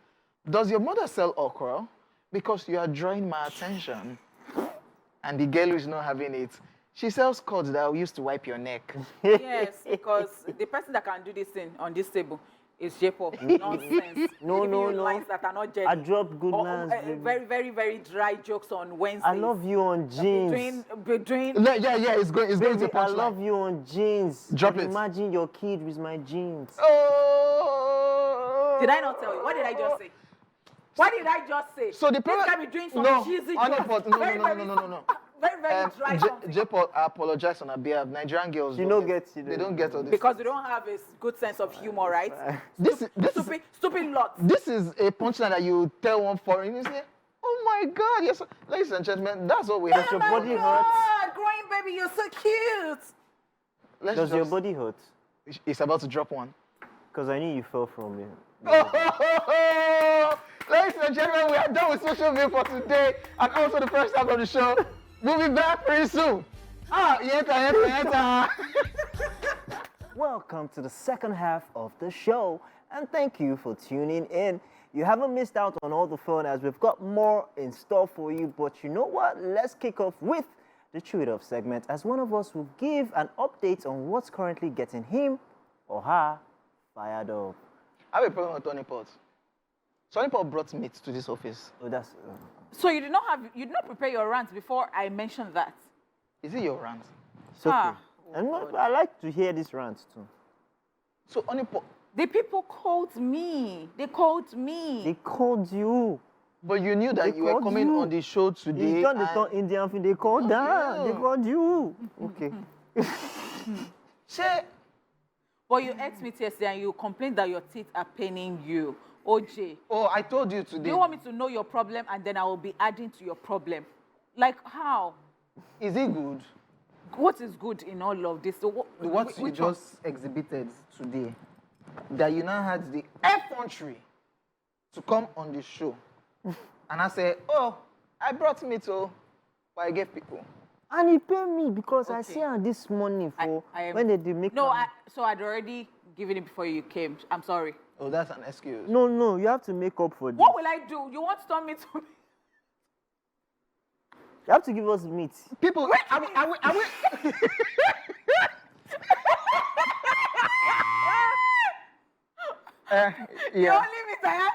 does your mother sell okra? Because you are drawing my attention. And the girl is not having it. She sells cords that will use to wipe your neck. Yes, because the person that can do this thing on this table is J-pop. Nonsense. No. Giving you lines that are not jelly. I drop good lines, baby. Very, very, very dry jokes on Wednesday. I love you on jeans. Between Yeah, it's going Baby, to I punchline. love you on jeans. Drop it. Imagine your kid with my jeans. Oh! Did I not tell you? What did I just say? What did I just say? So the problem... This guy be doing some cheesy jokes. No. Very, very dry something. J-Paul, I apologize on her behalf. Nigerian girls She don't no get it. They don't get all this. Because we don't have a good sense of humor, right? Stupid lot. This is a punchline that you tell one foreign, you say, oh my God, yes, ladies and gentlemen, that's what we have. Does your Oh body my hurt? God, growing baby, you're so cute. Let's Does your just- body hurt? It's about to drop one. Because I knew you fell from it. Oh, ladies and gentlemen, we are done with social media for today and also the first half of the show. We'll be back pretty soon. Yeta. Welcome to the second half of the show, and thank you for tuning in. You haven't missed out on all the fun as we've got more in store for you, but you know what? Let's kick off with the Chew It Up segment as one of us will give an update on what's currently getting him or her fired up. I have a problem with Tony Pot. Tony Pot brought meat to this office. Oh, that's... So you did not prepare your rant before I mentioned that. Is it your rant? it's okay. Ah. And I like to hear this rant too. So Tony Pot, The people called me. They called me. They called you. but you knew that They you were called coming you. on the show today. You done the and- turn Indian thing. They called that. They you. called you. Okay. Say, But you asked me yesterday and you complained that your teeth are paining you. OJ, oh, I told you today. do you want me to know your problem and then I will be adding to your problem? Like how? Is it good? What is good in all of this? So What you which one? just exhibited today, that you now had the effrontery to come on the show. And I said, oh, I brought meat, but I gave people. And he paid me because I Okay. see her this morning for I am- when they did make No, am- so I'd already given it before you came. I'm sorry. Oh, that's an excuse. No, you have to make up for this. What will I do? You want to turn me to You have to give us meat. People, are we? The Yeah, only meat I have.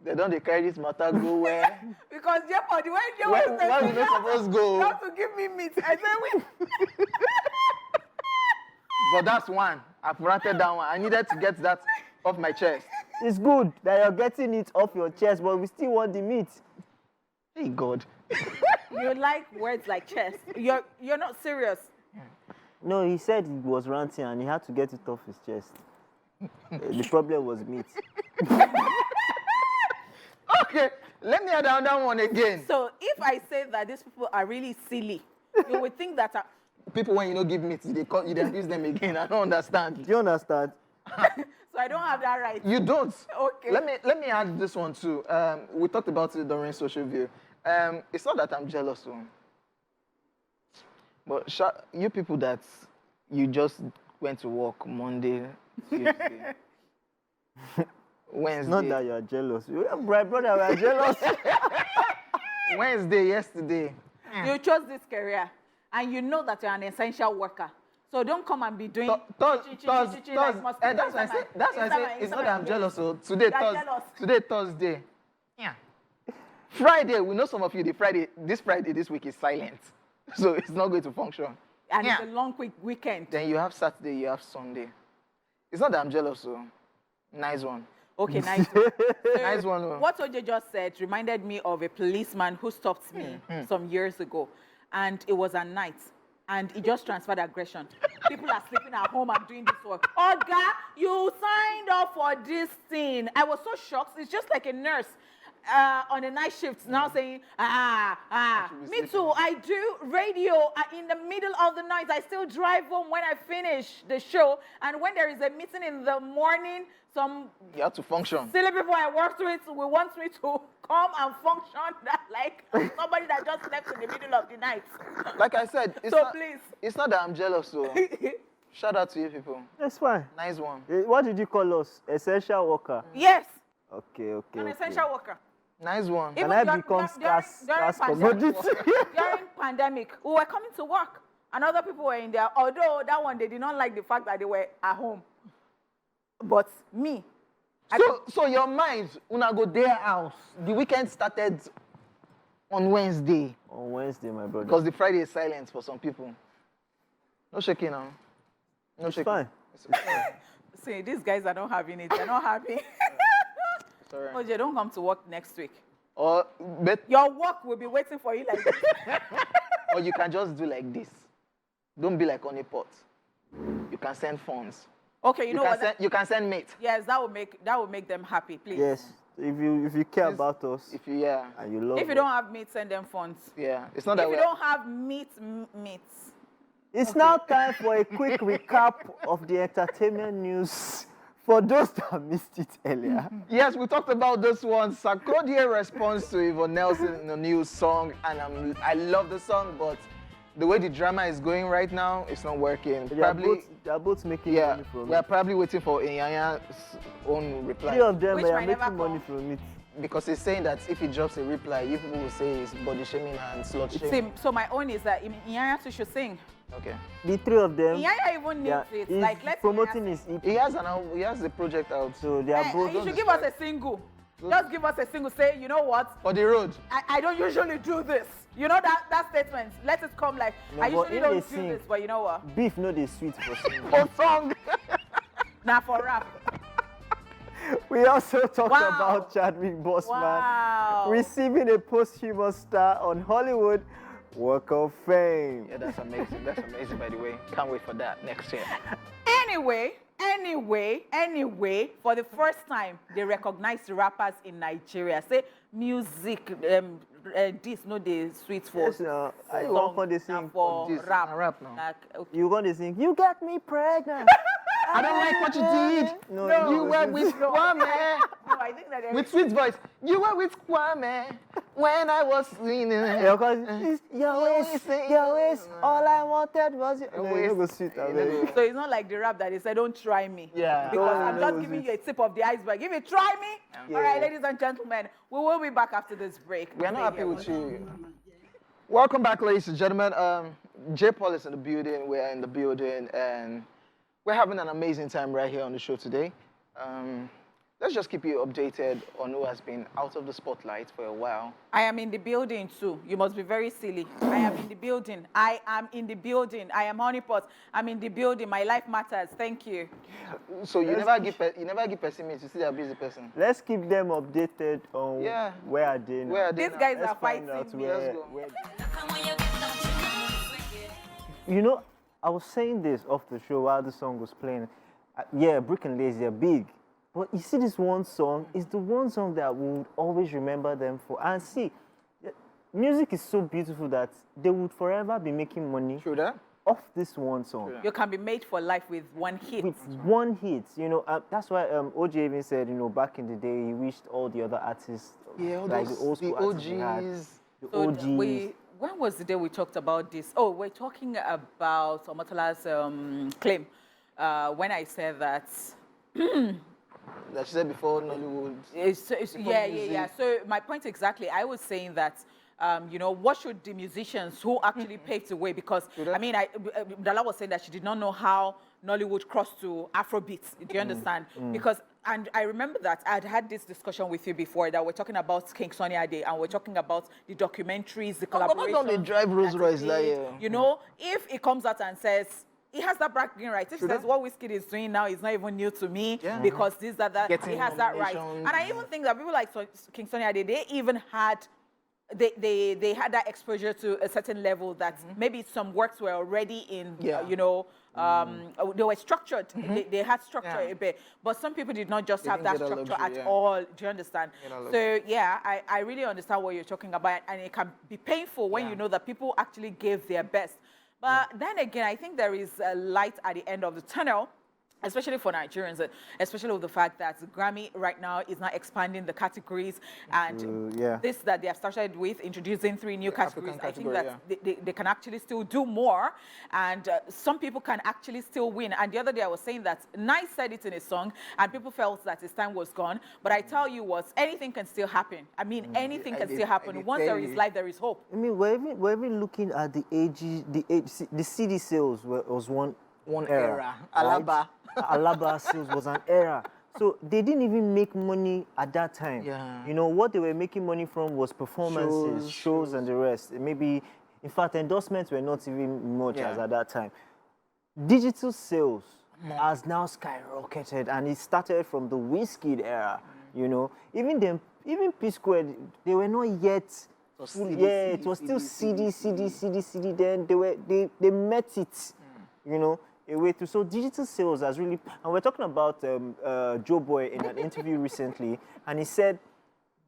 they don't they carry this matter go where? Because Jeopardy, when you Where we not supposed you go? have to give me meat. I said, we. But that's one. I've ranted that one. I needed to get that off my chest. It's good that you're getting it off your chest, but we still want the meat. Hey God. You like words like chest. You're not serious. No, he said he was ranting and he had to get it off his chest. The problem was meat. Okay, let me add another one again. So if I say that these people are really silly, you would think that People, when you don't give meat, they call you, they abuse them again. I don't understand. Do you understand? so I don't have that right. You don't. Okay. Let me add this one too. We talked about it during social view. It's not that I'm jealous, but you people that you just went to work Monday, Tuesday, Wednesday, Not that you're jealous. My brother, we are jealous. Wednesday, yesterday. You chose this career and you know that you're an essential worker. So don't come and be doing That's why I say it's not that I'm jealous. So today, You're jealous. Thursday. Yeah. Friday, we know some of you. This Friday this week is silent, so it's not going to function. And Yeah. it's a long weekend. Then you have Saturday, you have Sunday. It's not that I'm jealous. So nice one. Okay, nice. So Nice one. What OJ just said reminded me of a policeman who stopped me some years ago. And it was at night. And it just transferred aggression. People are sleeping at home and doing this work. Olga, you signed up for this thing. I was so shocked. It's just like a nurse on a night shift now saying, me too. I do radio in the middle of the night. I still drive home when I finish the show. And when there is a meeting in the morning, some You have to function. silly people I work with will want me to come and function that like somebody that just slept in the middle of the night. Like I said, Please. it's not that I'm jealous. So shout out to you people. That's fine. Nice one. What did you call us? Essential worker. Yes, Okay. an essential worker. Nice one. Can I become scarce commodity? During pandemic, we were coming to work, and other people were in there. Although that one, they did not like the fact that they were at home. But me, So your mind, una go their house. The weekend started on Wednesday On Wednesday, my brother. because the Friday is silent for some people. No shaking now. No shaking. fine. It's fine. see, these guys are not having it. They're not happy. Sorry. OJ, don't come to work next week. Or Your work will be waiting for you like this. or you can just do like this. Don't be like on a pot. You can send funds. Okay, you know what? You can send mate. Yes, that will make them happy, please. Yes. If you care about us If you and you love If you us. don't have meat, send them funds. yeah. It's not If that you way. don't have meat, It's now time for a quick recap of the entertainment news for those that missed it earlier. Yes, we talked about this one. Sarkodie responds to Yvonne Nelson in a new song, and I love the song, but the way the drama is going right now, it's not working. They are both making money from we're it. probably waiting for Inyanya's own reply. 3 of them Which are might never making money come. from it. Because he's saying that if he drops a reply, you people will say it's body shaming and slut shaming. So my own is that Inyanya should sing. Okay. The 3 of them, Inyanya even needs it. he's Like, let's promoting Inyanya his sing. EP. He has the project out. So they are both. You should give us a single. Just give us a single. Say, you know what? For the road. I don't usually do this. You know that statement. Let it come like, No, I but usually if don't they do sing- this, but you know what? Beef, no, they sweet for singing. For song. Now for rap. We also talked Wow. about Chadwick Boseman Wow. receiving a posthumous star on Hollywood Walk of Fame. Yeah, that's amazing. That's amazing, by the way. Can't wait for that next year. Anyway, for the first time, they recognize the rappers in Nigeria. Say music, this no the sweet for Yes, now, I song, want for the na sing. for This, rap. na rap now. Like, okay. You gonna sing? You got me pregnant. I don't like what you did. No, You were with Kwame. No, I think that With sweet voice. You were with Kwame when I was singing. Yeah, because it's your waist, all I wanted was your Your waist. No, you go waist. sweet, You I know, beg. So it's not like the rap that they said, don't try me. Yeah. Because No, I'm no, just no, giving it's- you a tip of the iceberg. If you try me, all right, ladies and gentlemen, we will be back after this break. We are not Stay happy here with you. Welcome back, ladies and gentlemen. J. Paul is in the building. We're in the building, and we're having an amazing time right here on the show today. Let's just keep you updated on who has been out of the spotlight for a while. I am in the building too. You must be very silly. I am in the building. I am in the building. I am honeypot. I'm in the building. My life matters. Thank you. So you never give pessimists. You see they're a busy person. Let's keep them updated on Yeah. where are they now. Where are they These now? guys Let's are find fighting out me. where, Let's go. where. You know, I was saying this off the show while the song was playing. Yeah, Brick and Lazy are big. But you see, this one song is the one song that we would always remember them for. And see, music is so beautiful that they would forever be making money True that? off this one song. True. You can be made for life with one hit. With one hit, you know, that's why OJ even said, you know, back in the day, he wished all the other artists, Yeah, all like those, the old the school artists we had, OGs. the So OGs. when was the day we talked about this? Oh, we're talking about Omotola's claim. When I said that That she said before Nollywood. yeah. So my point exactly, I was saying that, you know, what should the musicians who actually paved the way? Because, I mean, Dala was saying that she did not know how Nollywood crossed to Afrobeat. Do you understand? Because, and I remember that I'd had this discussion with you before that we're talking about King Sunny Ade and we're talking about the documentaries, the collaboration. don't they drive Rolls Royce like, You know, if it comes out and says, he has that bragging right. If he says what Wizkid is doing now is not even new to me because this, that, Getting he has that right. nominations. And I even think that people like King Sunny Ade, they even had, they had that exposure to a certain level that maybe some works were already in, you know, they were structured. They had structure a bit. But some people did not just have that didn't get a structure luxury, at all. Do you understand? luxury. So, yeah, I really understand what you're talking about. And it can be painful when you know that people actually gave their best. But then again, I think there is a light at the end of the tunnel, especially for Nigerians, especially with the fact that Grammy right now is not expanding the categories. And this that they have started with, introducing 3 new categories, I think that they can actually still do more. And some people can actually still win. And the other day I was saying that Nice said it in a song, and people felt that his time was gone. But I tell you what, anything can still happen. I mean, anything can still happen. Once there is life, there is hope. I mean, we're even looking at the CD sales was one era. right? Alaba. Alaba sales was an era. So they didn't even make money at that time. Yeah. You know, what they were making money from was performances, shows and the rest. Maybe, in fact, endorsements were not even much as at that time. Digital sales has now skyrocketed, and it started from the Wizkid era. You know, even P-Square, they were not yet. It was still CD. Then they met it. You know, a way to. So digital sales has really, and we're talking about Joe Boy in an interview recently, and he said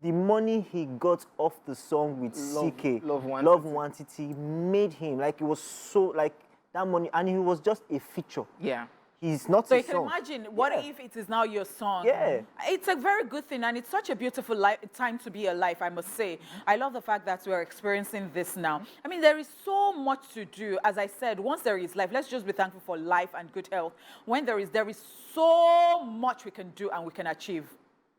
the money he got off the song with CK, Love Love Wantity, made him, like, it was so, like, that money, and he was just a feature. Yeah. He's not So a you can song. imagine, what if it is now your song? Yeah. It's a very good thing, and it's such a beautiful time to be alive, I must say. I love the fact that we're experiencing this now. I mean, there is so much to do. As I said, once there is life, let's just be thankful for life and good health. When there is so much we can do and we can achieve.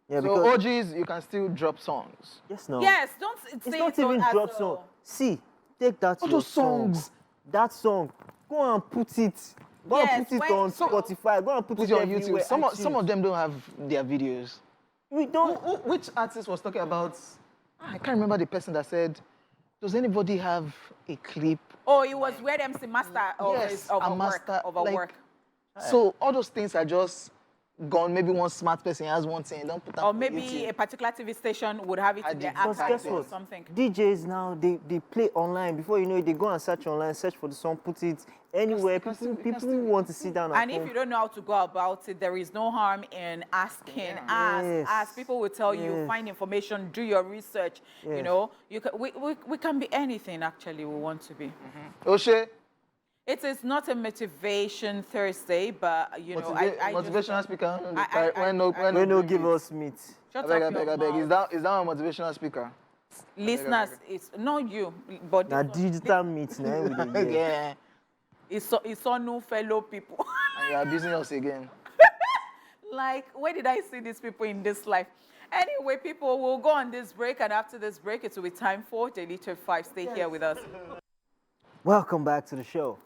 Yeah, So because OGs, you can still drop songs. yes, no. Yes, don't It's say not it even as drop a- song. See, take that All your those songs. song. That song. Go and put it. Go Yes, and put it when- on Spotify. Go and put Put it it on everywhere. YouTube. Some iTunes. of them don't have their videos. We don't. Which artist was talking about? I can't remember the person that said, does anybody have a clip? Oh, it was Weird MC Master of, Yes, of a a work. master, Of a like- work. So all those things are just gone. Maybe one smart person has one thing, don't put that Or on maybe YouTube. a particular TV station would have it in their Because Because archives guess or what? something. DJs now, they play online. Before you know it, they go and search online, search for the song, put it anywhere. Because People want to sit down at And if home. you don't know how to go about it, there is no harm in asking. Yes. Ask. People will tell you, Yes. find information, do your research. You Yes. know, we can be anything actually we want to be. Oshe, It is not a motivation Thursday, but you know, I motivational just, speaker. I- When no give us meat. shut I beg, I up beg, your I beg. mouth. Is that a motivational speaker? Listeners, it's not you, but Now this one- digital meat now we dey hear. Yeah. it's all new fellow people. And you're abusing us again. Like, where did I see these people in this life? Anyway, people, we'll go on this break, and after this break, it will be time for Daily Top 5. Stay here with us. Welcome back to the show.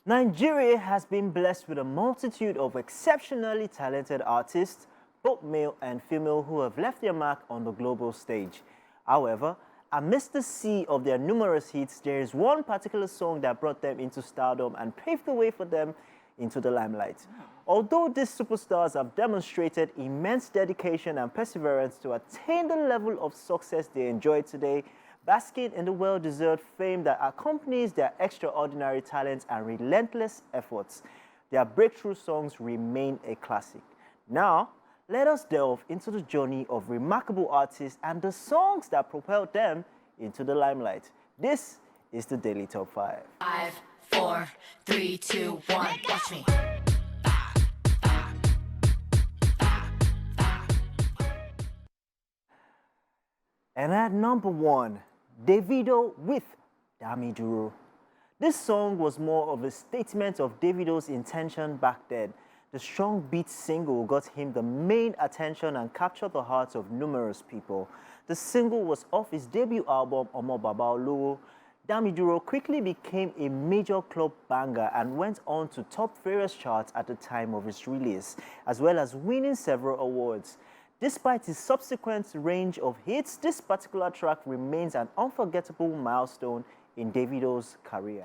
Nigeria has been blessed with a multitude of exceptionally talented artists, both male and female, who have left their mark on the global stage. However, amidst the sea of their numerous hits, there is one particular song that brought them into stardom and paved the way for them into the limelight. Although these superstars have demonstrated immense dedication and perseverance to attain the level of success they enjoy today, basking in the well-deserved fame that accompanies their extraordinary talents and relentless efforts, their breakthrough songs remain a classic. Now, let us delve into the journey of remarkable artists and the songs that propelled them into the limelight. This is the Daily Top 5. 5, 4, 3, 2, 1. Watch me. And at number 1, Davido with Dami Duro. This song was more of a statement of Davido's intention back then. The strong beat single got him the main attention and captured the hearts of numerous people. The single was off his debut album, Omo Baba Olowo. Dami Duro quickly became a major club banger and went on to top various charts at the time of its release, as well as winning several awards. Despite his subsequent range of hits, this particular track remains an unforgettable milestone in Davido's career.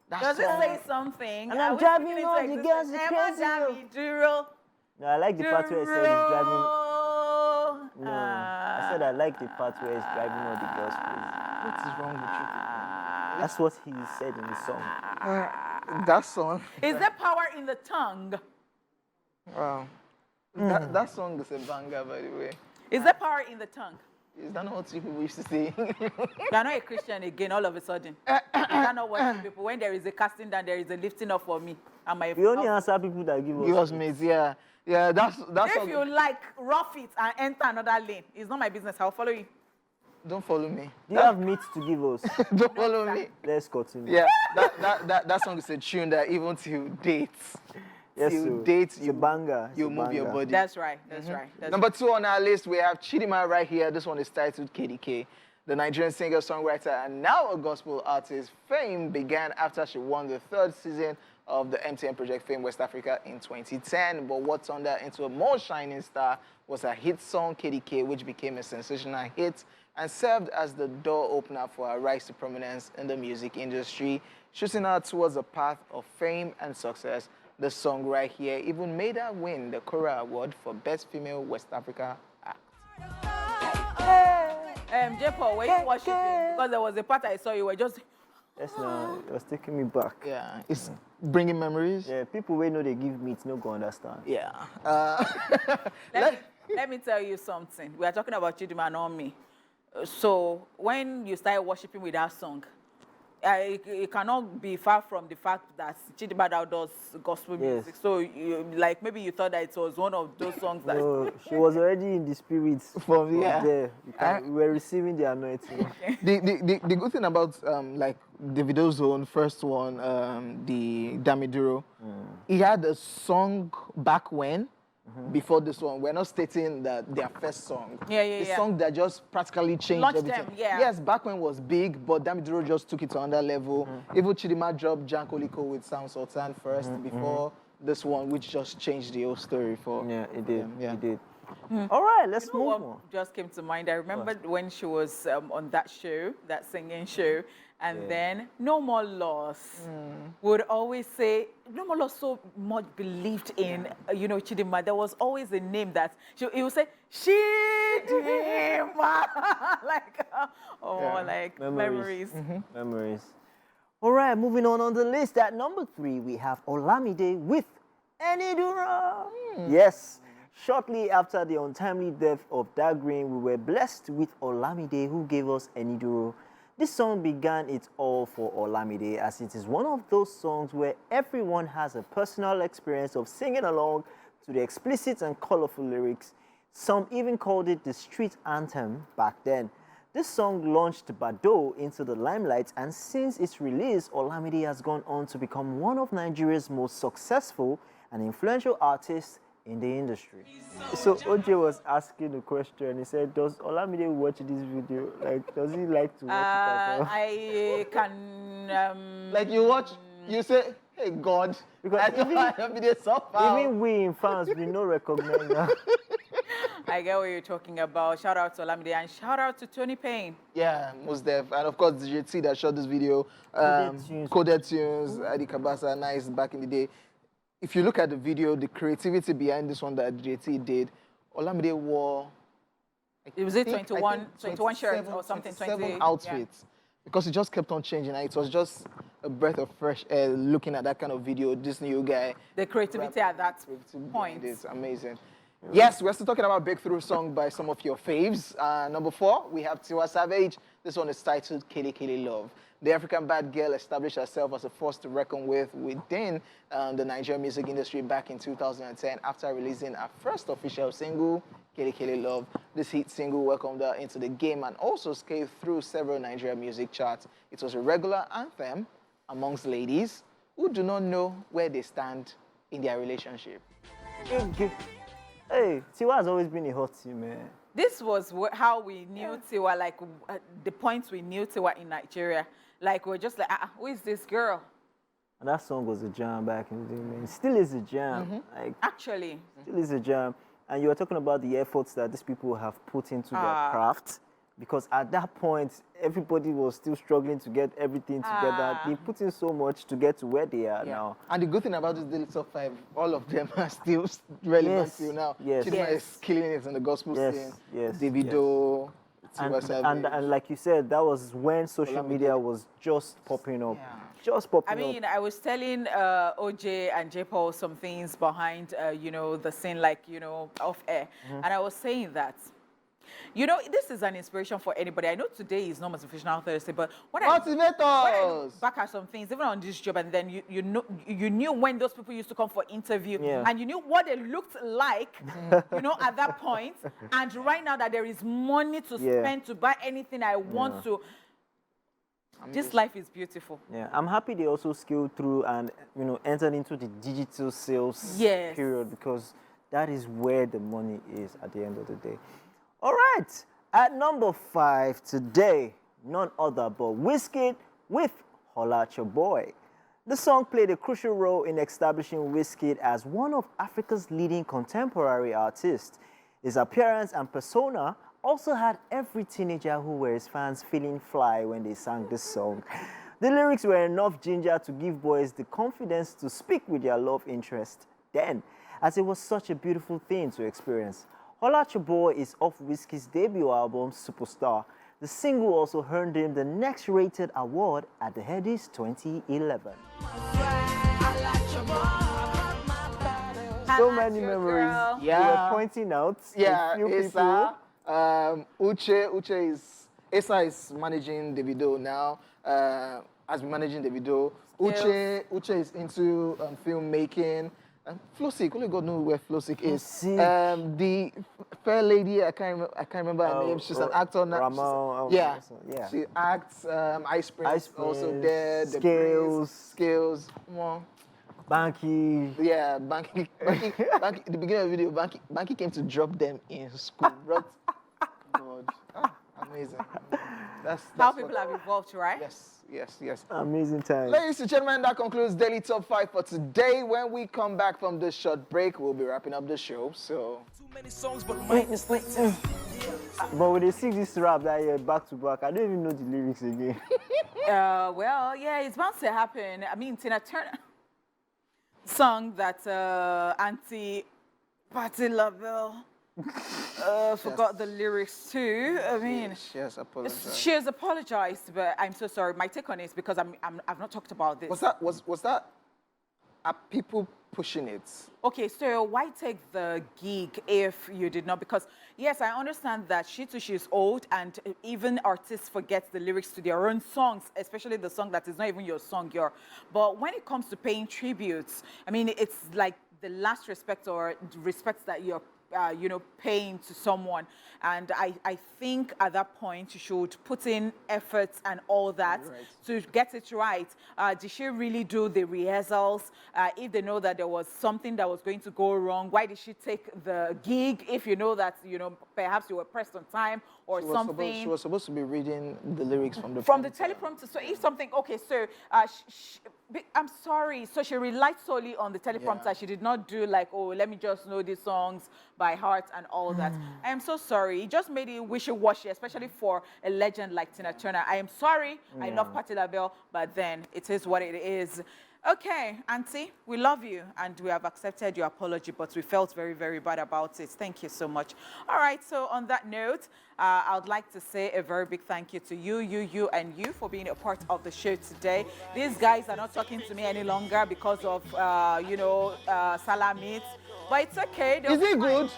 Does it say something? And I'm Are we driving speaking all into the girls existence? crazy, Emma Dami Duro. No, I like the part where it said he's driving. No, Ah. I said I like the part where he's driving all the girls crazy. What is wrong with you? That's what he said in the song. That song. Is there power in the tongue? Wow. That song is a banger, by the way. Is there power in the tongue? Is that not what you people used to say? You are not a Christian again all of a sudden. You cannot worship people. When there is a casting down, there is a lifting up for me. And my We only answer people that give us. Give us mates, yeah. Yeah, that's If song. you like, rough it and enter another lane. It's not my business. I'll follow you. Don't follow me. Do you have meat to give us? Don't follow me. Let's continue. Yeah, that song is a tune that even till dates. Yes, till so dates, it's a banger. It's you a move your banger. body. That's right. That's right. That's Number 2 on our list, we have Chidinma right here. This one is titled KDK. The Nigerian singer, songwriter, and now a gospel artist. Fame began after she won the 3rd season of the MTN Project Fame West Africa in 2010. But what turned her into a more shining star was her hit song KDK, which became a sensational hit and served as the door opener for her rise to prominence in the music industry, shooting her towards a path of fame and success. The song right here even made her win the Kora Award for Best Female West Africa Act. J-Paul, were you worshiping? Because there was a part I saw you were just... Yes, no, it was taking me back. Yeah, it's bringing memories. Yeah, people wey know they give meat no go understand. Yeah. Let me tell you something. We are talking about Chidinma, not me. So when you started worshiping with that song, it cannot be far from the fact that Chidinma now does gospel Yes. music. So like maybe you thought that it was one of those songs that. No, she was already in the spirit From yeah. there. We were receiving the anointing. The good thing about like Davido's own first one, the Damiduro, he had a song back when. Before this one, we're not stating that their first song. The song that just practically changed Launched everything. them, yeah. Yes, back when it was big, but Damiduro just took it to another level. Even Chidinma dropped Jankoliko with Sam Sultan first before this one, which just changed the whole story for Yeah, it did. them. Yeah. It did. All right, let's You know move what on. just came to mind? I remembered when she was on that show, that singing show, and then No More Loss would always say, No More Loss so much believed in, you know, Chidinma. There was always a name that he would say, Chidinma. Like, like memories. Memories. All right, moving on the list. At number 3, we have Olamide with Enidura. Yes. Shortly after the untimely death of Dagreen, we were blessed with Olamide, who gave us Eniduro. This song began it all for Olamide, as it is one of those songs where everyone has a personal experience of singing along to the explicit and colorful lyrics. Some even called it the street anthem back then. This song launched Bado into the limelight, and since its release, Olamide has gone on to become one of Nigeria's most successful and influential artists in the industry. So OJ was asking a question. He said, does Olamide watch this video? Like, does he like to watch it as well? I can... Like you watch, you say, hey God, Because I know Olamide somehow. Even we in fans, we no recognize that. I get what you're talking about. Shout out to Olamide and shout out to Tony Payne. Yeah, most def. And of course, DJ T that shot this video. Coded Tunes, Adi Kabasa, nice back in the day. If you look at the video, the creativity behind this one that DJ T did, Olamide wore... It was 21 shirts or something, 27 outfits. Because it just kept on changing. And it was just a breath of fresh air looking at that kind of video, this new guy. The creativity at that point. It's amazing. Yes, we're still talking about breakthrough song by some of your faves. Number 4, we have Tiwa Savage. This one is titled Kele Kele Love. The African bad girl established herself as a force to reckon with within the Nigerian music industry back in 2010 after releasing her first official single, Kele Kele Love. This hit single welcomed her into the game and also scaled through several Nigerian music charts. It was a regular anthem amongst ladies who do not know where they stand in their relationship. Hey, Tiwa has always been a hot team, man. This was how we knew Tiwa, like the points we knew Tiwa in Nigeria. Like, we're just like, who is this girl? And that song was a jam back in the day, man. It still is a jam. Like, Actually. still is a jam. And you were talking about the efforts that these people have put into their craft. Because at that point, everybody was still struggling to get everything together. They put in so much to get to where they are now. And the good thing about this Daily Top 5, all of them are still relevant till now. Yes. Chidinma is killing it in the gospel scene. Yes. Davido, Tiwa Savage. And like you said, that was when social media was just popping up. Yeah. Just popping I mean, up. I was telling OJ and J. Paul some things behind, you know, the scene, like, you know, off air. And I was saying that, you know, this is an inspiration for anybody. I know today is not Motivational Thursday, but when I look back at some things, even on this job, and then you knew when those people used to come for interview, and you knew what they looked like, you know, at that point. And right now that there is money to spend to buy anything I want to, this life is beautiful. Yeah, I'm happy they also scaled through and, you know, entered into the digital sales period, because that is where the money is at the end of the day. All right, at number 5 today, none other but Wizkid with Holla at Your Boy. The song played a crucial role in establishing Wizkid as one of Africa's leading contemporary artists. His appearance and persona also had every teenager who were his fans feeling fly when they sang this song. The lyrics were enough ginger to give boys the confidence to speak with their love interest then, as it was such a beautiful thing to experience. Holla at Your Boy is off Wizkid's debut album, Superstar. The single also earned him the next rated award at the Headies 2011. So many memories. Girl. You were pointing out a few people. Uche is Asa is managing Davido now. Has been managing Davido. Uche is into filmmaking. Flosik, only God knows where Flosik is. The fair lady, I can't remember her name. She's an actor now. Ramon, Yeah, yeah. she acts. Ice Prince also Prince, there. Scales. Well, Banky. yeah, Banky. At the beginning of the video, Banky came to drop them in school. God, amazing. That's How people have evolved, right? Yes. Amazing time. Ladies and gentlemen, that concludes Daily Top 5 for today. When we come back from this short break, we'll be wrapping up the show. So, Too many songs, but mine is later. But when they sing this rap that year back to back, I don't even know the lyrics again. Well, yeah, it's bound to happen. I mean, Tina Turner song that Auntie Patti LaBelle forgot the lyrics too. I mean, she has apologized. she has apologized, but I'm so sorry. My take on it is because I've not talked about this. Was that? Are people pushing it? Okay, so why take the gig if you did not? Because yes, I understand that she's old, and even artists forget the lyrics to their own songs, especially the song that is not even your song. But when it comes to paying tributes, I mean, it's like the last respect or respect that you're paying to someone. And I think at that point you should put in efforts and all that to get it right. Did she really do the rehearsals? If they know that there was something that was going to go wrong, why did she take the gig if you know that, perhaps you were pressed on time or something? She was supposed to be reading the lyrics from the teleprompter. So if something, okay, so I'm sorry. So she relied solely on the teleprompter. Yeah. She did not do like, oh, let me just know these songs by heart and all that. I am so sorry. It just made it wishy-washy, especially for a legend like Tina Turner. I am sorry. I love Patti LaBelle, but then it is what it is. Okay, Auntie, we love you, and we have accepted your apology, but we felt very, very bad about it. Thank you so much. All right, so on that note, I would like to say a very big thank you to you, and you for being a part of the show today. These guys are not talking to me any longer because of, Salamit, but it's okay. Is it good?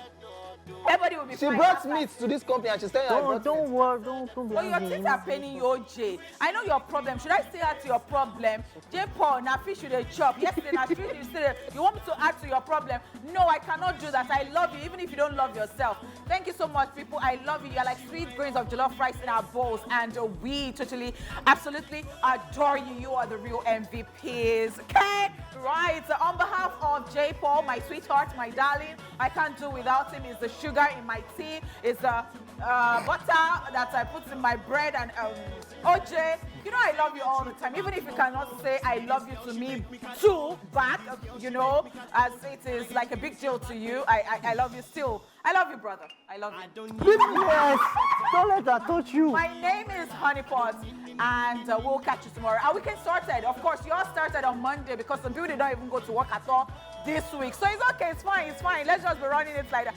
Everybody will be She fine brought after. meat to this company and she's saying I brought Don't meat. worry, don't But blame your me. teeth are paining you, OJ. I know your problem. Should I still add to your problem? J. Paul, now fish you the chop. Yesterday, now fish you still. You want me to add to your problem? No, I cannot do that. I love you, even if you don't love yourself. Thank you so much, people. I love you. You're like 3 grains of jollof rice in our bowls, and we totally, absolutely adore you. You are the real MVPs. Okay, right. On behalf of J. Paul, my sweetheart, my darling, I can't do without him. Is the sugar in my tea, is the butter that I put in my bread, and OJ, you know I love you all the time. Even if you cannot say I love you to me too back, as it is like a big deal to you, I love you still. I love you, brother. I love you. Yes, don't let her touch you. My name is Honeypot, and we'll catch you tomorrow. Our weekend started. Of course, yours started on Monday because some people did not even go to work at all this week. So it's okay. It's fine. Let's just be running it like that.